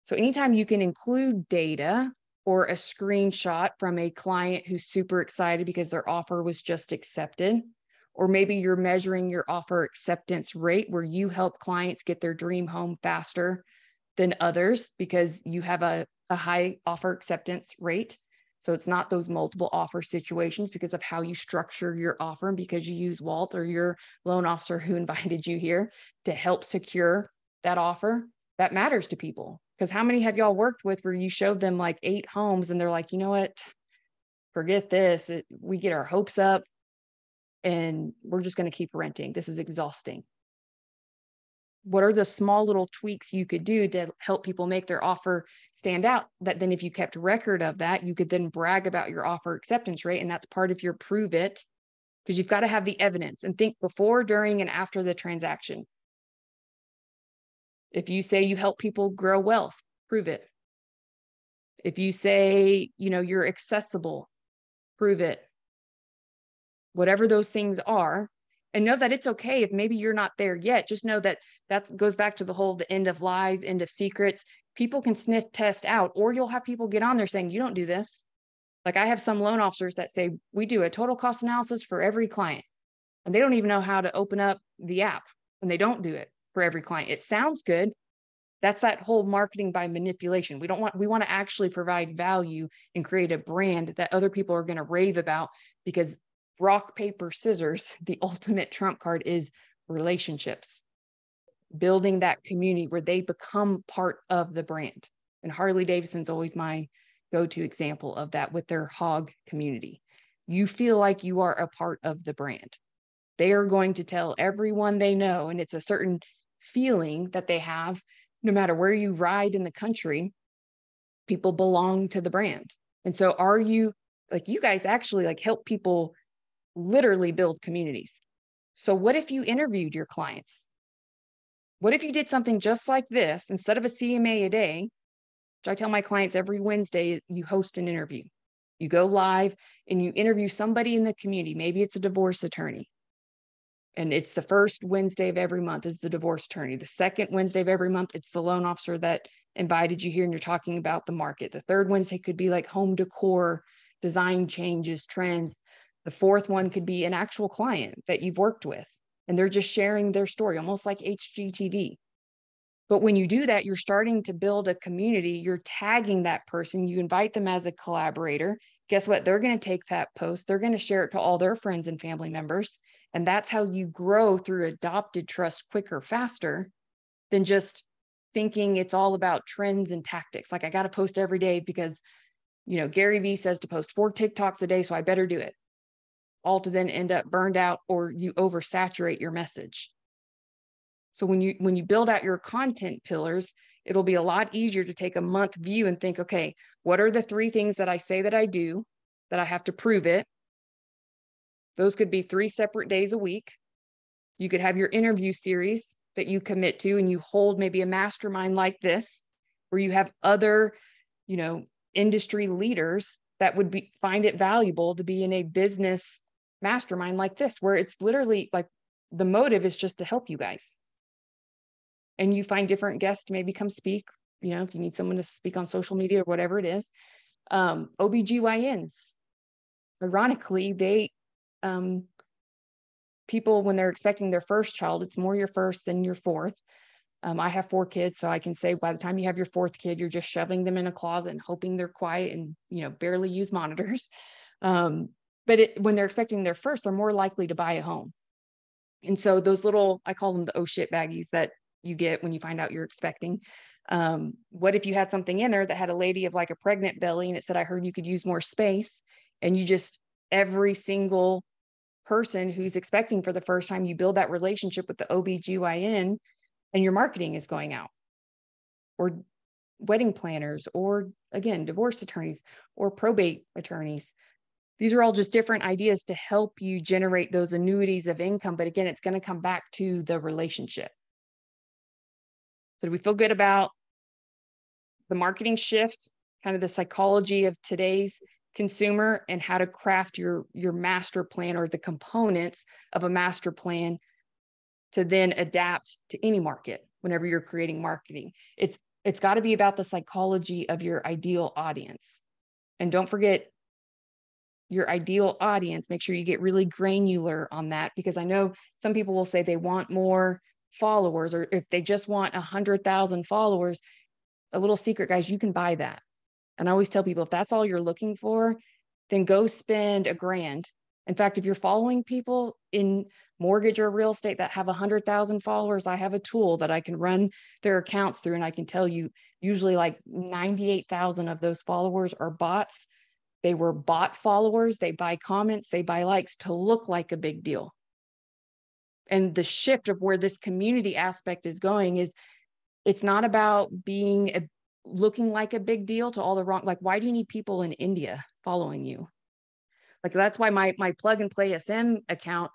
So anytime you can include data or a screenshot from a client who's super excited because their offer was just accepted, or maybe you're measuring your offer acceptance rate where you help clients get their dream home faster than others because you have a high offer acceptance rate. So it's not those multiple offer situations because of how you structure your offer and because you use Walt or your loan officer who invited you here to help secure that offer. That matters to people Because how many have y'all worked with where you showed them like 8 homes and they're like, you know what, forget this. We get our hopes up and we're just going to keep renting. This is exhausting. What are the small little tweaks you could do to help people make their offer stand out? That then if you kept record of that, you could then brag about your offer acceptance rate. And that's part of your prove it, because you've got to have the evidence and think before, during, and after the transaction. If you say you help people grow wealth, prove it. If you say, you're accessible, prove it. Whatever those things are, and know that it's okay if maybe you're not there yet. Just know that goes back to the end of lies, end of secrets. People can sniff test out, or you'll have people get on there saying, you don't do this. Like I have some loan officers that say, we do a total cost analysis for every client. And they don't even know how to open up the app, and they don't do it for every client. It sounds good. That's that whole marketing by manipulation. We want to actually provide value and create a brand that other people are going to rave about, because rock, paper, scissors, the ultimate trump card is relationships, building that community where they become part of the brand. And Harley Davidson's always my go-to example of that with their hog community. You feel like you are a part of the brand. They are going to tell everyone they know, and it's a certain feeling that they have. No matter where you ride in the country, people belong to the brand. And so are you, like, you guys actually like help people literally build communities. So what if you interviewed your clients? What if you did something just like this? Instead of a CMA a day, which I tell my clients every Wednesday, you host an interview. You go live and you interview somebody in the community. Maybe it's a divorce attorney. And it's the first Wednesday of every month is the divorce attorney. The second Wednesday of every month, it's the loan officer that invited you here and you're talking about the market. The third Wednesday could be like home decor, design changes, trends. The fourth one could be an actual client that you've worked with, and they're just sharing their story, almost like HGTV. But when you do that, you're starting to build a community. You're tagging that person. You invite them as a collaborator. Guess what? They're going to take that post. They're going to share it to all their friends and family members. And that's how you grow through adopted trust quicker, faster than just thinking it's all about trends and tactics. Like I got to post every day because, Gary Vee says to post 4 TikToks a day, so I better do it. All to then end up burned out, or you oversaturate your message. So when you build out your content pillars, it'll be a lot easier to take a month view and think, okay, what are the 3 things that I say that I do, that I have to prove it? Those could be 3 separate days a week. You could have your interview series that you commit to, and you hold maybe a mastermind like this, where you have other, industry leaders that would find it valuable to be in a business mastermind like this, where it's literally like the motive is just to help you guys. And you find different guests to maybe come speak, if you need someone to speak on social media or whatever it is. OBGYNs, ironically, they, people, when they're expecting their first child, it's more your first than your fourth. I have 4 kids, so I can say by the time you have your 4th kid, you're just shoving them in a closet and hoping they're quiet and, barely use monitors. But when they're expecting their first, they're more likely to buy a home. And so those little, I call them the oh shit baggies that you get when you find out you're expecting. What if you had something in there that had a lady of like a pregnant belly and it said, I heard you could use more space, and you just, every single person who's expecting for the first time, you build that relationship with the OBGYN, and your marketing is going out. Or wedding planners, or again, divorce attorneys or probate attorneys. These are all just different ideas to help you generate those annuities of income. But again, it's going to come back to the relationship. So do we feel good about the marketing shift, kind of the psychology of today's consumer, and how to craft your master plan, or the components of a master plan, to then adapt to any market whenever you're creating marketing? It's got to be about the psychology of your ideal audience. And don't forget your ideal audience. Make sure you get really granular on that, because I know some people will say they want more followers, or if they just want 100,000 followers. A little secret, guys, you can buy that. And I always tell people, if that's all you're looking for, then go spend $1,000 In fact, if you're following people in mortgage or real estate that have 100,000 followers, I have a tool that I can run their accounts through, and I can tell you usually like 98,000 of those followers are bots. They were bot followers. They buy comments, they buy likes to look like a big deal. And the shift of where this community aspect is going is it's not about looking like a big deal to all the wrong, like, why do you need people in India following you? Like, that's why my plug and play SM account,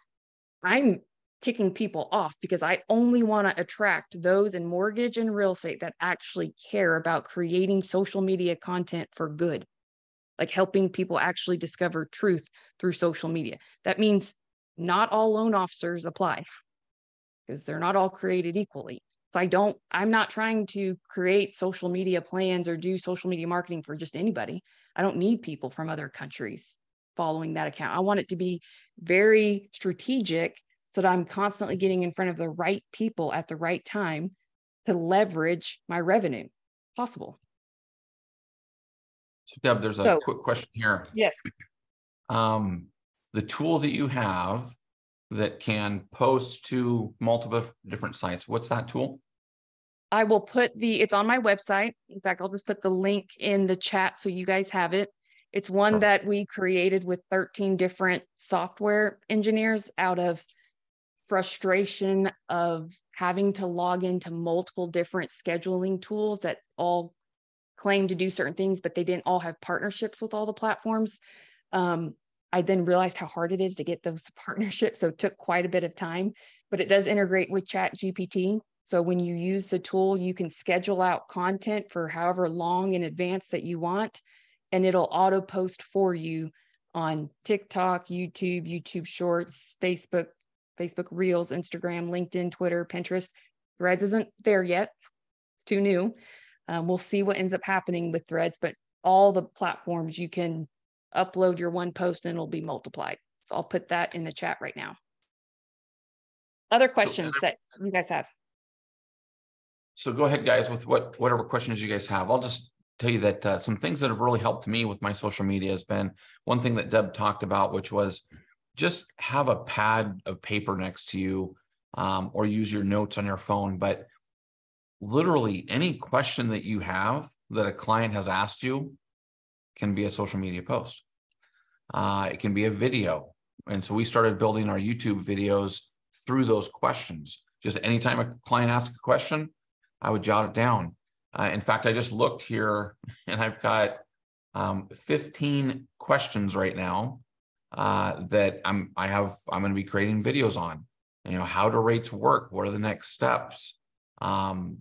I'm kicking people off because I only want to attract those in mortgage and real estate that actually care about creating social media content for good, like helping people actually discover truth through social media. That means not all loan officers apply because they're not all created equally. So I'm not trying to create social media plans or do social media marketing for just anybody. I don't need people from other countries following that account. I want it to be very strategic so that I'm constantly getting in front of the right people at the right time to leverage my revenue possible. So Deb, there's a quick question here. Yes. The tool that you have that can post to multiple different sites, what's that tool? I will it's on my website. In fact, I'll just put the link in the chat so you guys have it. It's one that we created with 13 different software engineers out of frustration of having to log into multiple different scheduling tools that all claim to do certain things, but they didn't all have partnerships with all the platforms. I then realized how hard it is to get those partnerships. So it took quite a bit of time, but it does integrate with ChatGPT. So when you use the tool, you can schedule out content for however long in advance that you want, and it'll auto post for you on TikTok, YouTube Shorts, Facebook Reels, Instagram, LinkedIn, Twitter, Pinterest. Threads isn't there yet. It's too new. We'll see what ends up happening with Threads, but all the platforms you can upload your one post and it'll be multiplied. So I'll put that in the chat right now. Other questions that you guys have? So go ahead, guys, with whatever questions you guys have. I'll just tell you that some things that have really helped me with my social media has been one thing that Deb talked about, which was just have a pad of paper next to you, or use your notes on your phone. But literally any question that you have that a client has asked you can be a social media post. It can be a video. And so we started building our YouTube videos through those questions. Just anytime a client asks a question, I would jot it down. In fact, I just looked here and I've got 15 questions right now that I'm going to be creating videos on. You know, how do rates work? What are the next steps?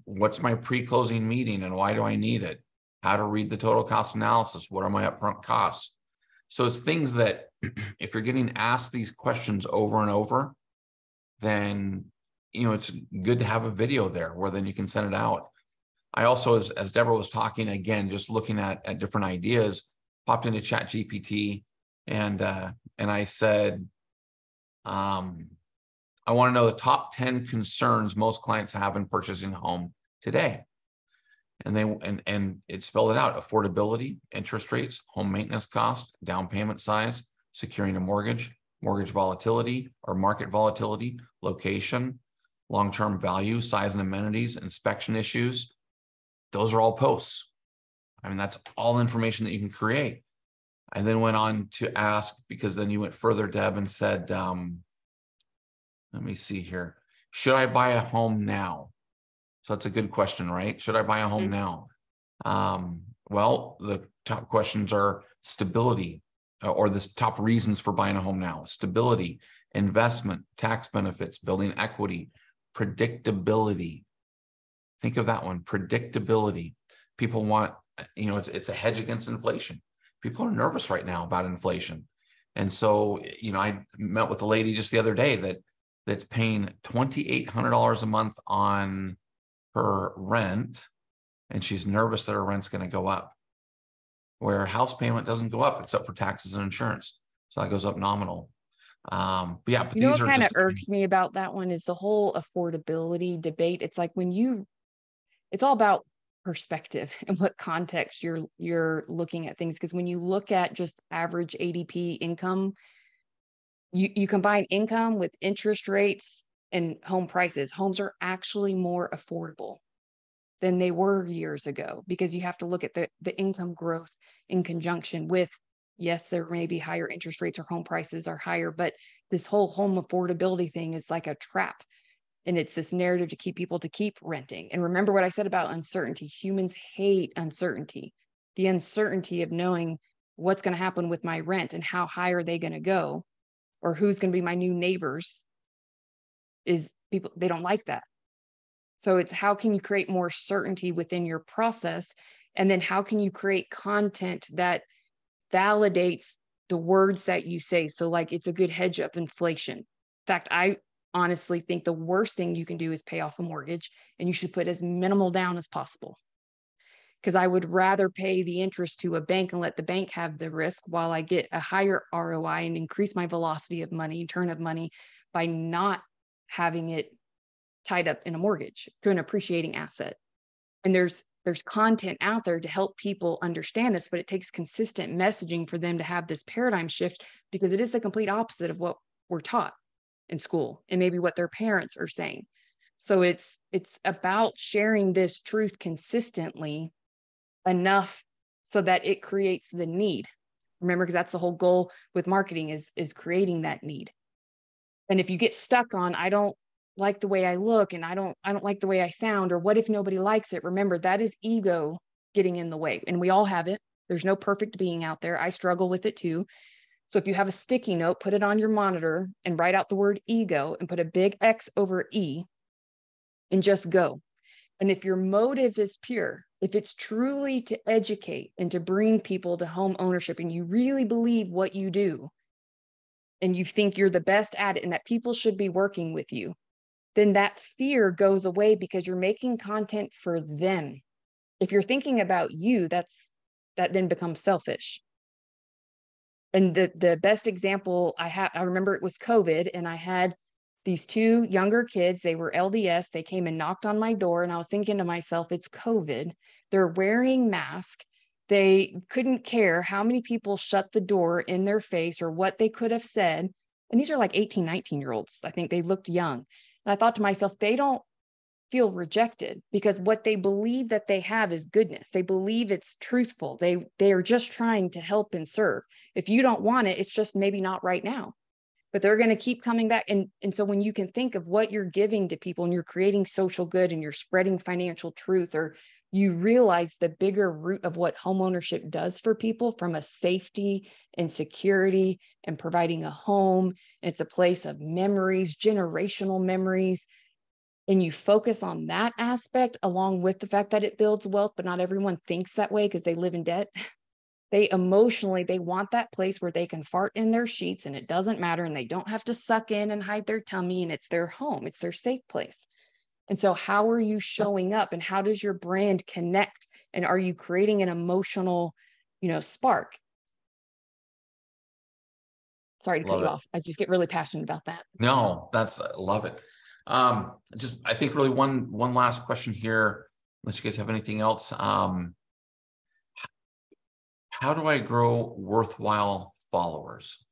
What's my pre-closing meeting and why do I need it? How to read the total cost analysis? What are my upfront costs? So it's things that if you're getting asked these questions over and over, then, you know, it's good to have a video there where then you can send it out. I also, as Deborah was talking, again, just looking at different ideas, popped into ChatGPT and I said, I want to know the top 10 concerns most clients have in purchasing a home today. And it spelled it out: affordability, interest rates, home maintenance cost, down payment size, securing a mortgage volatility or market volatility, location, long-term value, size and amenities, inspection issues. Those are all posts. I mean, that's all information that you can create. I then went on to ask, because then you went further, Deb, and said, let me see here. Should I buy a home now? So that's a good question, right? Should I buy a home now? Well, the top questions are stability, or the top reasons for buying a home now: stability, investment, tax benefits, building equity, predictability. Think of that one, predictability. People want, you know, it's a hedge against inflation. People are nervous right now about inflation. And so, you know, I met with a lady just the other day that's paying $2,800 a month on her rent, and she's nervous that her rent's going to go up, where house payment doesn't go up except for taxes and insurance. So that goes up nominal. But yeah, but you know these what are kind of just irks me about that one is the whole affordability debate. It's like it's all about perspective and what context you're looking at things. Because when you look at just average ADP income, you combine income with interest rates and home prices, homes are actually more affordable than they were years ago, because you have to look at the income growth in conjunction with, yes, there may be higher interest rates or home prices are higher, but this whole home affordability thing is like a trap. And it's this narrative to keep people to keep renting. And remember what I said about uncertainty. Humans hate uncertainty. The uncertainty of knowing what's going to happen with my rent and how high are they going to go, or who's going to be my new neighbors, is people, they don't like that. So it's how can you create more certainty within your process? And then how can you create content that validates the words that you say? So like it's a good hedge of inflation. In fact, I honestly think the worst thing you can do is pay off a mortgage, and you should put as minimal down as possible. Because I would rather pay the interest to a bank and let the bank have the risk while I get a higher ROI and increase my velocity of money, turn of money, by not having it tied up in a mortgage to an appreciating asset. And there's content out there to help people understand this, but it takes consistent messaging for them to have this paradigm shift, because it is the complete opposite of what we're taught in school and maybe what their parents are saying. So it's about sharing this truth consistently enough so that it creates the need. Remember, because that's the whole goal with marketing is creating that need. And if you get stuck on, I don't like the way I look, and I don't like the way I sound, or what if nobody likes it? Remember, that is ego getting in the way. And we all have it. There's no perfect being out there. I struggle with it too. So if you have a sticky note, put it on your monitor and write out the word ego and put a big X over E and just go. And if your motive is pure, if it's truly to educate and to bring people to home ownership, and you really believe what you do, and you think you're the best at it and that people should be working with you, then that fear goes away because you're making content for them. If you're thinking about you, that then becomes selfish. And the best example I remember, it was COVID, and I had these two younger kids. They were LDS. They came and knocked on my door, and I was thinking to myself, it's COVID. They're wearing masks. They couldn't care how many people shut the door in their face or what they could have said. And these are like 18, 19-year-olds. I think they looked young. And I thought to myself, they don't feel rejected, because what they believe that they have is goodness. They believe it's truthful. They are just trying to help and serve. If you don't want it, it's just maybe not right now. But they're going to keep coming back. And so when you can think of what you're giving to people, and you're creating social good, and you're spreading financial truth, or you realize the bigger root of what homeownership does for people, from a safety and security and providing a home. It's a place of memories, generational memories. And you focus on that aspect, along with the fact that it builds wealth, but not everyone thinks that way because they live in debt. They want that place where they can fart in their sheets and it doesn't matter, and they don't have to suck in and hide their tummy, and it's their home. It's their safe place. And so how are you showing up, and how does your brand connect? And are you creating an emotional, spark? Sorry to cut you off. I just get really passionate about that. No, I love it. I think really one last question here, unless you guys have anything else. How do I grow worthwhile followers?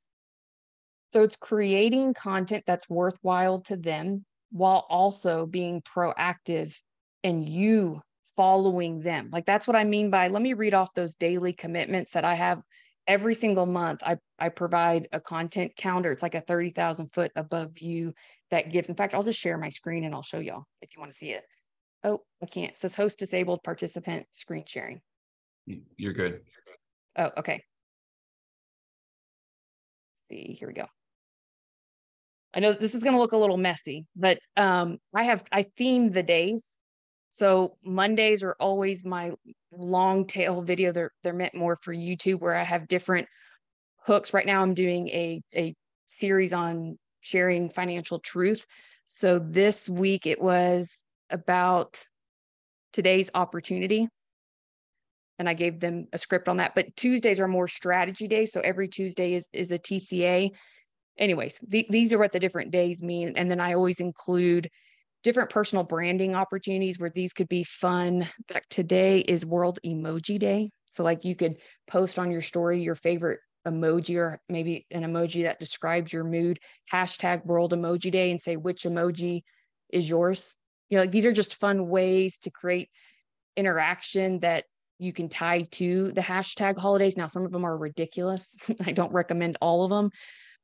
So it's creating content that's worthwhile to them, while also being proactive and you following them. Like, that's what I mean by, let me read off those daily commitments that I have every single month. I provide a content counter. It's like a 30,000 foot above view that gives, in fact, I'll just share my screen and I'll show y'all if you want to see it. Oh, I can't. It says host disabled, participant screen sharing. You're good. Oh, okay. Let's see, here we go. I know this is going to look a little messy, but I theme the days. So Mondays are always my long tail video. They're meant more for YouTube, where I have different hooks. Right now I'm doing a series on sharing financial truth. So this week it was about today's opportunity, and I gave them a script on that. But Tuesdays are more strategy days. So every Tuesday is a TCA. Anyways, these are what the different days mean. And then I always include different personal branding opportunities where these could be fun. In fact, today is World Emoji Day. So like you could post on your story your favorite emoji, or maybe an emoji that describes your mood, hashtag World Emoji Day, and say which emoji is yours. You know, like these are just fun ways to create interaction that you can tie to the hashtag holidays. Now, some of them are ridiculous. I don't recommend all of them.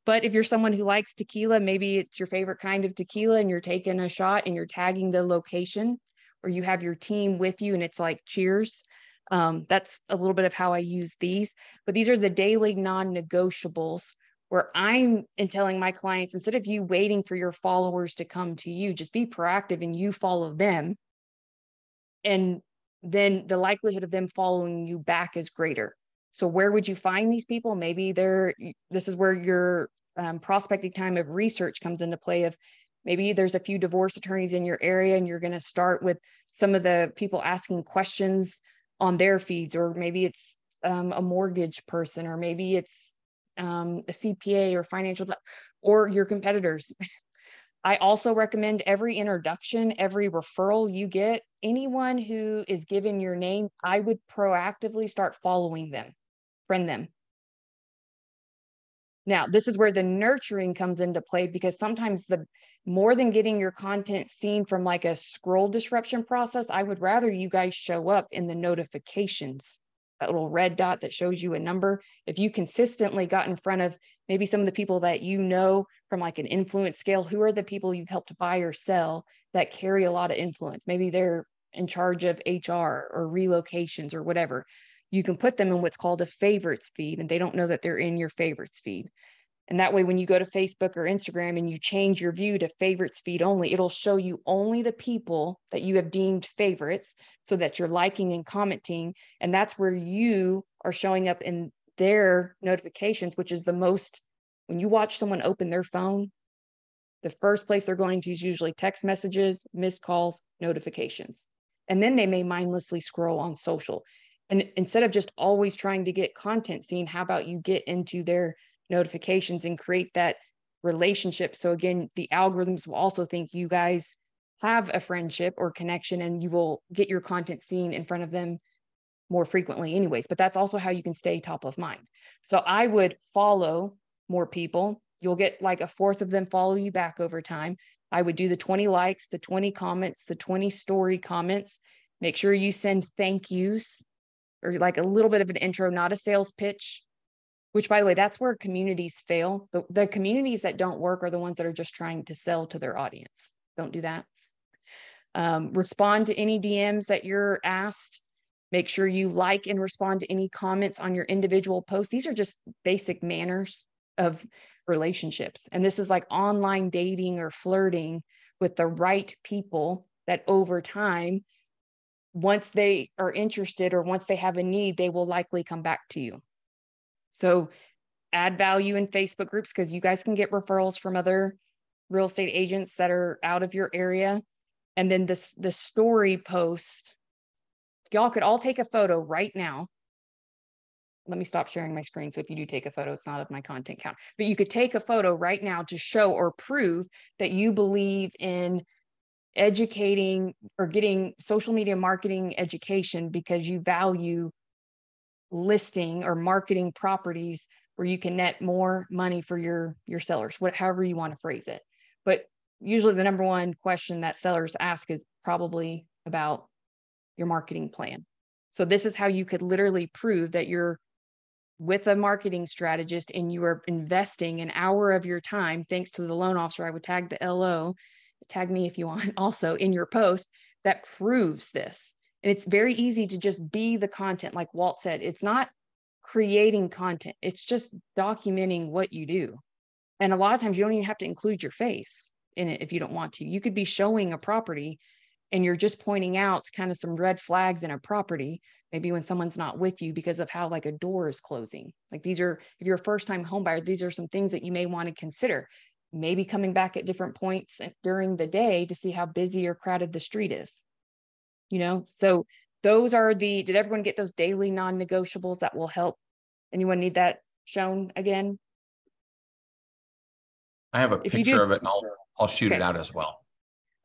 But if you're someone who likes tequila, maybe it's your favorite kind of tequila and you're taking a shot and you're tagging the location, or you have your team with you and it's like cheers. That's a little bit of how I use these. But these are the daily non-negotiables where I'm telling my clients, instead of you waiting for your followers to come to you, just be proactive and you follow them. And then the likelihood of them following you back is greater. So where would you find these people? Maybe this is where your prospecting time of research comes into play. Of maybe there's a few divorce attorneys in your area and you're going to start with some of the people asking questions on their feeds, or maybe it's a mortgage person, or maybe it's a CPA or financial, or your competitors. I also recommend every introduction, every referral you get, anyone who is given your name, I would proactively start following them, friend them. Now, this is where the nurturing comes into play, because sometimes the more than getting your content seen from like a scroll disruption process, I would rather you guys show up in the notifications, that little red dot that shows you a number. If you consistently got in front of maybe some of the people that you know from like an influence scale, who are the people you've helped buy or sell that carry a lot of influence? Maybe they're in charge of HR or relocations or whatever. You can put them in what's called a favorites feed, and they don't know that they're in your favorites feed. And that way, when you go to Facebook or Instagram and you change your view to favorites feed only, it'll show you only the people that you have deemed favorites, so that you're liking and commenting. And that's where you are showing up in their notifications, which is the most, when you watch someone open their phone, the first place they're going to is usually text messages, missed calls, notifications. And then they may mindlessly scroll on social. And instead of just always trying to get content seen, how about you get into their notifications and create that relationship? So again, the algorithms will also think you guys have a friendship or connection, and you will get your content seen in front of them more frequently anyways. But that's also how you can stay top of mind. So I would follow more people. You'll get like a fourth of them follow you back over time. I would do the 20 likes, the 20 comments, the 20 story comments. Make sure you send thank yous, or like a little bit of an intro, not a sales pitch, which, by the way, that's where communities fail. The communities that don't work are the ones that are just trying to sell to their audience. Don't do that. Respond to any DMs that you're asked. Make sure you like and respond to any comments on your individual posts. These are just basic manners of relationships. And this is like online dating or flirting with the right people that over time, once they are interested or once they have a need, they will likely come back to you. So add value in Facebook groups, because you guys can get referrals from other real estate agents that are out of your area. And then the story post, y'all could all take a photo right now. Let me stop sharing my screen. So if you do take a photo, it's not of my content count, but you could take a photo right now to show or prove that you believe in educating or getting social media marketing education, because you value listing or marketing properties where you can net more money for your sellers, however you want to phrase it. But usually the number one question that sellers ask is probably about your marketing plan. So this is how you could literally prove that you're with a marketing strategist and you are investing an hour of your time, thanks to the loan officer. I would tag the LO, tag me if you want also in your post, that proves this. And it's very easy to just be the content. Like Walt said, it's not creating content. It's just documenting what you do. And a lot of times you don't even have to include your face in it if you don't want to. You could be showing a property and you're just pointing out kind of some red flags in a property, maybe when someone's not with you because of how like a door is closing. Like these are, if you're a first-time home buyer, these are some things that you may want to consider. Maybe coming back at different points during the day to see how busy or crowded the street is. You know, so those are did everyone get those daily non-negotiables that will help? Anyone need that shown again? I have a picture of it, and I'll shoot it Okay. out as well.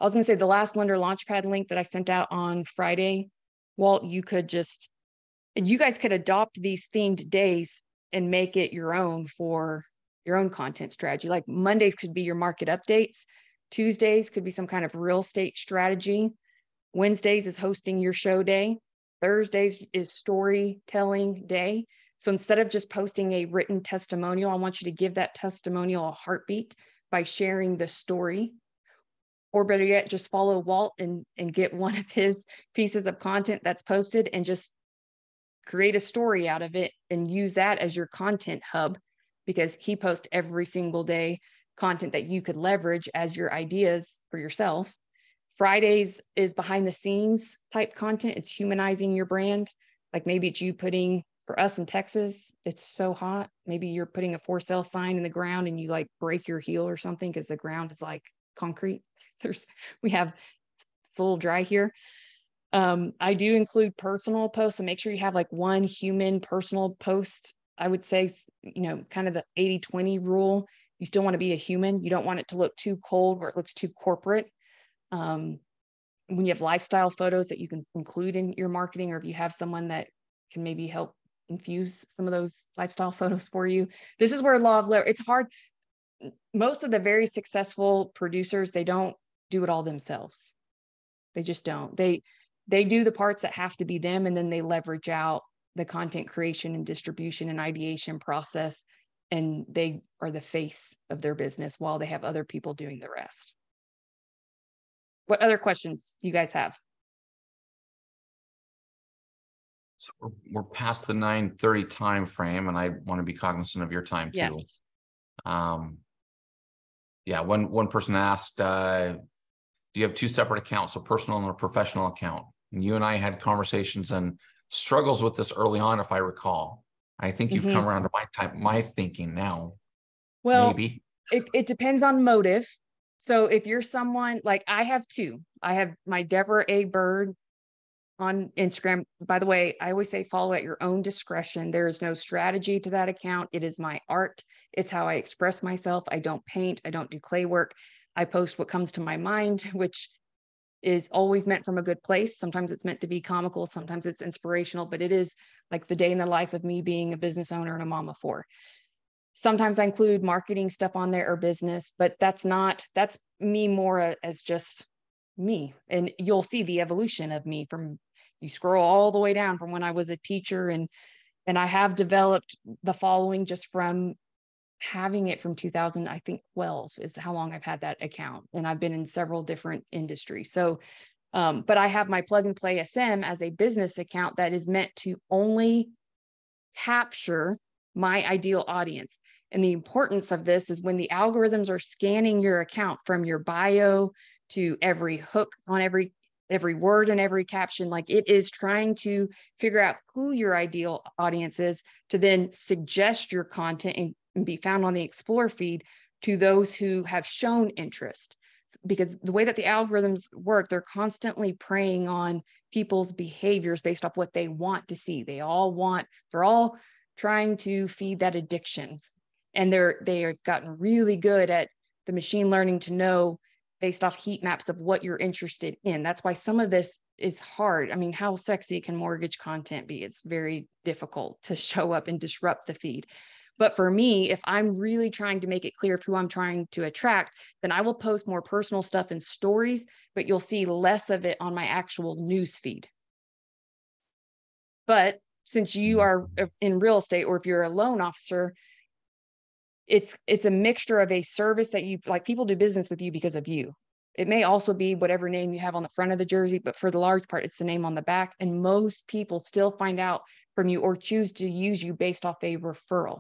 I was going to say the last Lender Launchpad link that I sent out on Friday, Walt, you guys could adopt these themed days and make it your own for your own content strategy. Like Mondays could be your market updates. Tuesdays could be some kind of real estate strategy. Wednesdays is hosting your show day. Thursdays is storytelling day. So instead of just posting a written testimonial, I want you to give that testimonial a heartbeat by sharing the story. Or better yet, just follow Walt and get one of his pieces of content that's posted and just create a story out of it and use that as your content hub, because he posts every single day content that you could leverage as your ideas for yourself. Fridays is behind the scenes type content. It's humanizing your brand. Like maybe it's you putting, for us in Texas, it's so hot. Maybe you're putting a for sale sign in the ground and you like break your heel or something because the ground is like concrete. It's a little dry here. I do include personal posts, so make sure you have like one human personal post. I would say, kind of the 80-20 rule. You still want to be a human. You don't want it to look too cold where it looks too corporate. When you have lifestyle photos that you can include in your marketing, or if you have someone that can maybe help infuse some of those lifestyle photos for you. This is where law of leverage, it's hard. Most of the very successful producers, they don't do it all themselves. They just don't. They do the parts that have to be them, and then they leverage out the content creation and distribution and ideation process, and they are the face of their business while they have other people doing the rest. What other questions do you guys have? So we're past the 9:30 time frame, and I want to be cognizant of your time too. Yes. Yeah, one person asked, do you have two separate accounts, a personal and a professional account? And you and I had conversations and struggles with this early on, if I recall. I think you've come around to my thinking now. Well, maybe. It depends on motive. So if you're someone like, I have two. I have my Deborah A. Byrd on Instagram. By the way, I always say follow at your own discretion. There is no strategy to that account. It is my art. It's how I express myself. I don't paint. I don't do clay work. I post what comes to my mind, which is always meant from a good place. Sometimes it's meant to be comical. Sometimes it's inspirational, but it is like the day in the life of me being a business owner and a mom of four. Sometimes I include marketing stuff on there or business, but that's me more as just me. And you'll see the evolution of me from, you scroll all the way down from when I was a teacher, and I have developed the following just from having it from 2012 is how long I've had that account. And I've been in several different industries. So, but I have my Plug and Play SM as a business account that is meant to only capture my ideal audience. And the importance of this is when the algorithms are scanning your account from your bio to every hook on every word and every caption, like it is trying to figure out who your ideal audience is to then suggest your content and be found on the Explore feed to those who have shown interest. Because the way that the algorithms work, they're constantly preying on people's behaviors based off what they want to see. They're all trying to feed that addiction. And they have gotten really good at the machine learning to know based off heat maps of what you're interested in. That's why some of this is hard. I mean, how sexy can mortgage content be? It's very difficult to show up and disrupt the feed. But for me, if I'm really trying to make it clear of who I'm trying to attract, then I will post more personal stuff in stories, but you'll see less of it on my actual news feed. But since you are in real estate, or if you're a loan officer, it's a mixture of a service that you like. People do business with you because of you. It may also be whatever name you have on the front of the jersey, but for the large part, it's the name on the back. And most people still find out from you or choose to use you based off a referral.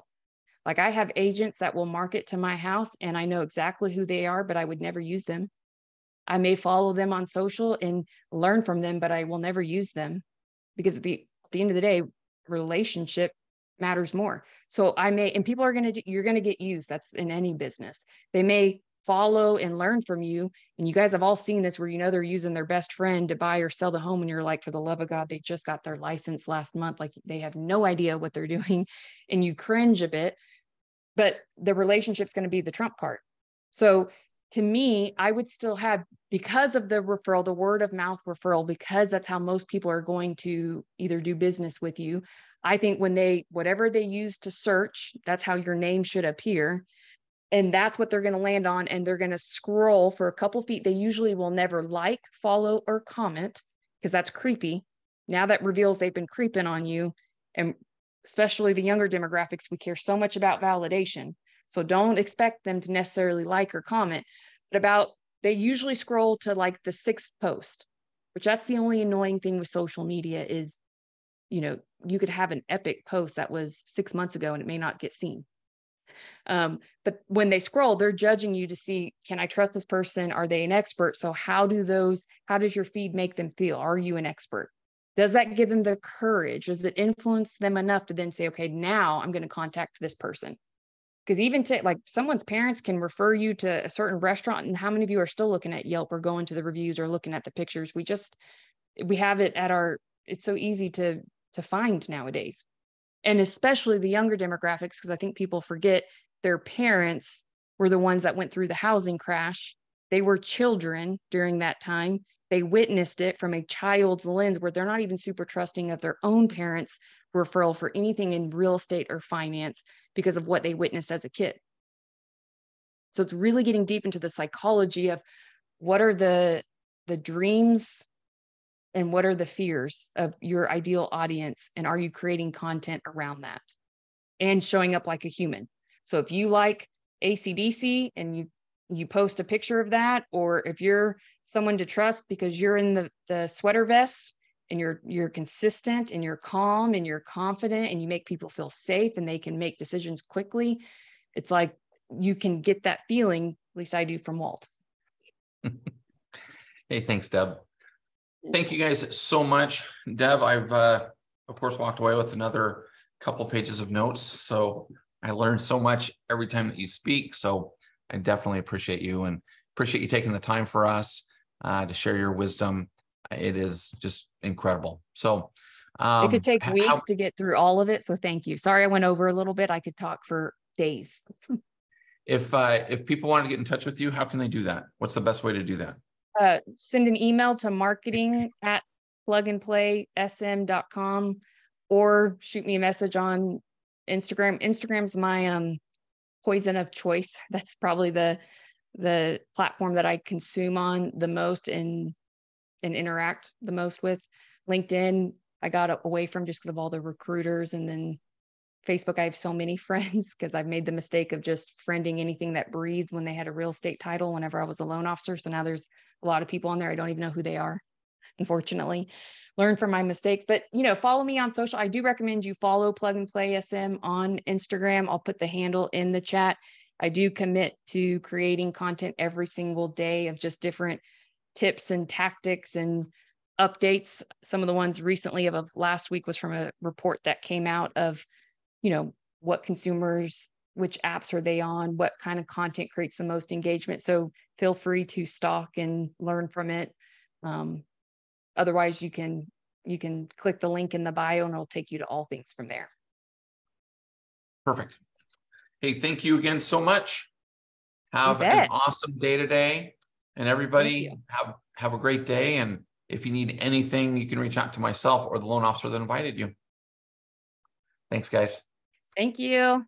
Like I have agents that will market to my house and I know exactly who they are, but I would never use them. I may follow them on social and learn from them, but I will never use them because at the end of the day, relationship matters more. So and people are you're going to get used. That's in any business. They may follow and learn from you. And you guys have all seen this where, they're using their best friend to buy or sell the home. And you're like, for the love of God, they just got their license last month. Like they have no idea what they're doing. And you cringe a bit, but the relationship's going to be the trump card. So to me, I would still have, because of the referral, the word of mouth referral, because that's how most people are going to either do business with you. I think when whatever they use to search, that's how your name should appear. And that's what they're going to land on. And they're going to scroll for a couple feet. They usually will never like, follow, or comment because that's creepy. Now that reveals they've been creeping on you. And especially the younger demographics, we care so much about validation. So don't expect them to necessarily like or comment, but they usually scroll to like the 6th post, which that's the only annoying thing with social media is, you could have an epic post that was 6 months ago and it may not get seen. But when they scroll, they're judging you to see, can I trust this person? Are they an expert? So how does your feed make them feel? Are you an expert? Does that give them the courage? Does it influence them enough to then say, okay, now I'm going to contact this person? Because even like someone's parents can refer you to a certain restaurant, and how many of you are still looking at Yelp or going to the reviews or looking at the pictures? We have it it's so easy to find nowadays. And especially the younger demographics, because I think people forget their parents were the ones that went through the housing crash. They were children during that time. They witnessed it from a child's lens where they're not even super trusting of their own parents' referral for anything in real estate or finance because of what they witnessed as a kid. So it's really getting deep into the psychology of what are the dreams and what are the fears of your ideal audience, and are you creating content around that and showing up like a human? So if you like AC/DC and you post a picture of that, or if you're someone to trust because you're in the sweater vest and you're consistent and you're calm and you're confident and you make people feel safe and they can make decisions quickly, it's like you can get that feeling, at least I do, from Walt. Hey, thanks, Deb. Thank you guys so much. Deb, I've, of course, walked away with another couple pages of notes. So I learned so much every time that you speak. So I definitely appreciate you and appreciate you taking the time for us to share your wisdom. It is just incredible. So it could take weeks to get through all of it. So thank you. Sorry, I went over a little bit. I could talk for days. If people want to get in touch with you, how can they do that? What's the best way to do that? Send an email to marketing@plugandplaysm.com or shoot me a message on Instagram. Instagram's my poison of choice. That's probably the platform that I consume on the most and interact the most with. LinkedIn, I got away from just because of all the recruiters, and then Facebook, I have so many friends because I've made the mistake of just friending anything that breathed when they had a real estate title whenever I was a loan officer. So now there's a lot of people on there. I don't even know who they are, unfortunately. Learn from my mistakes. But, follow me on social. I do recommend you follow Plug and Play SM on Instagram. I'll put the handle in the chat. I do commit to creating content every single day of just different tips and tactics and updates. Some of the ones recently of last week was from a report that came out of what consumers, which apps are they on, what kind of content creates the most engagement. So feel free to stalk and learn from it. Otherwise, you can click the link in the bio and it'll take you to all things from there. Perfect. Hey, thank you again so much. Have an awesome day today. And everybody have a great day. And if you need anything, you can reach out to myself or the loan officer that invited you. Thanks, guys. Thank you.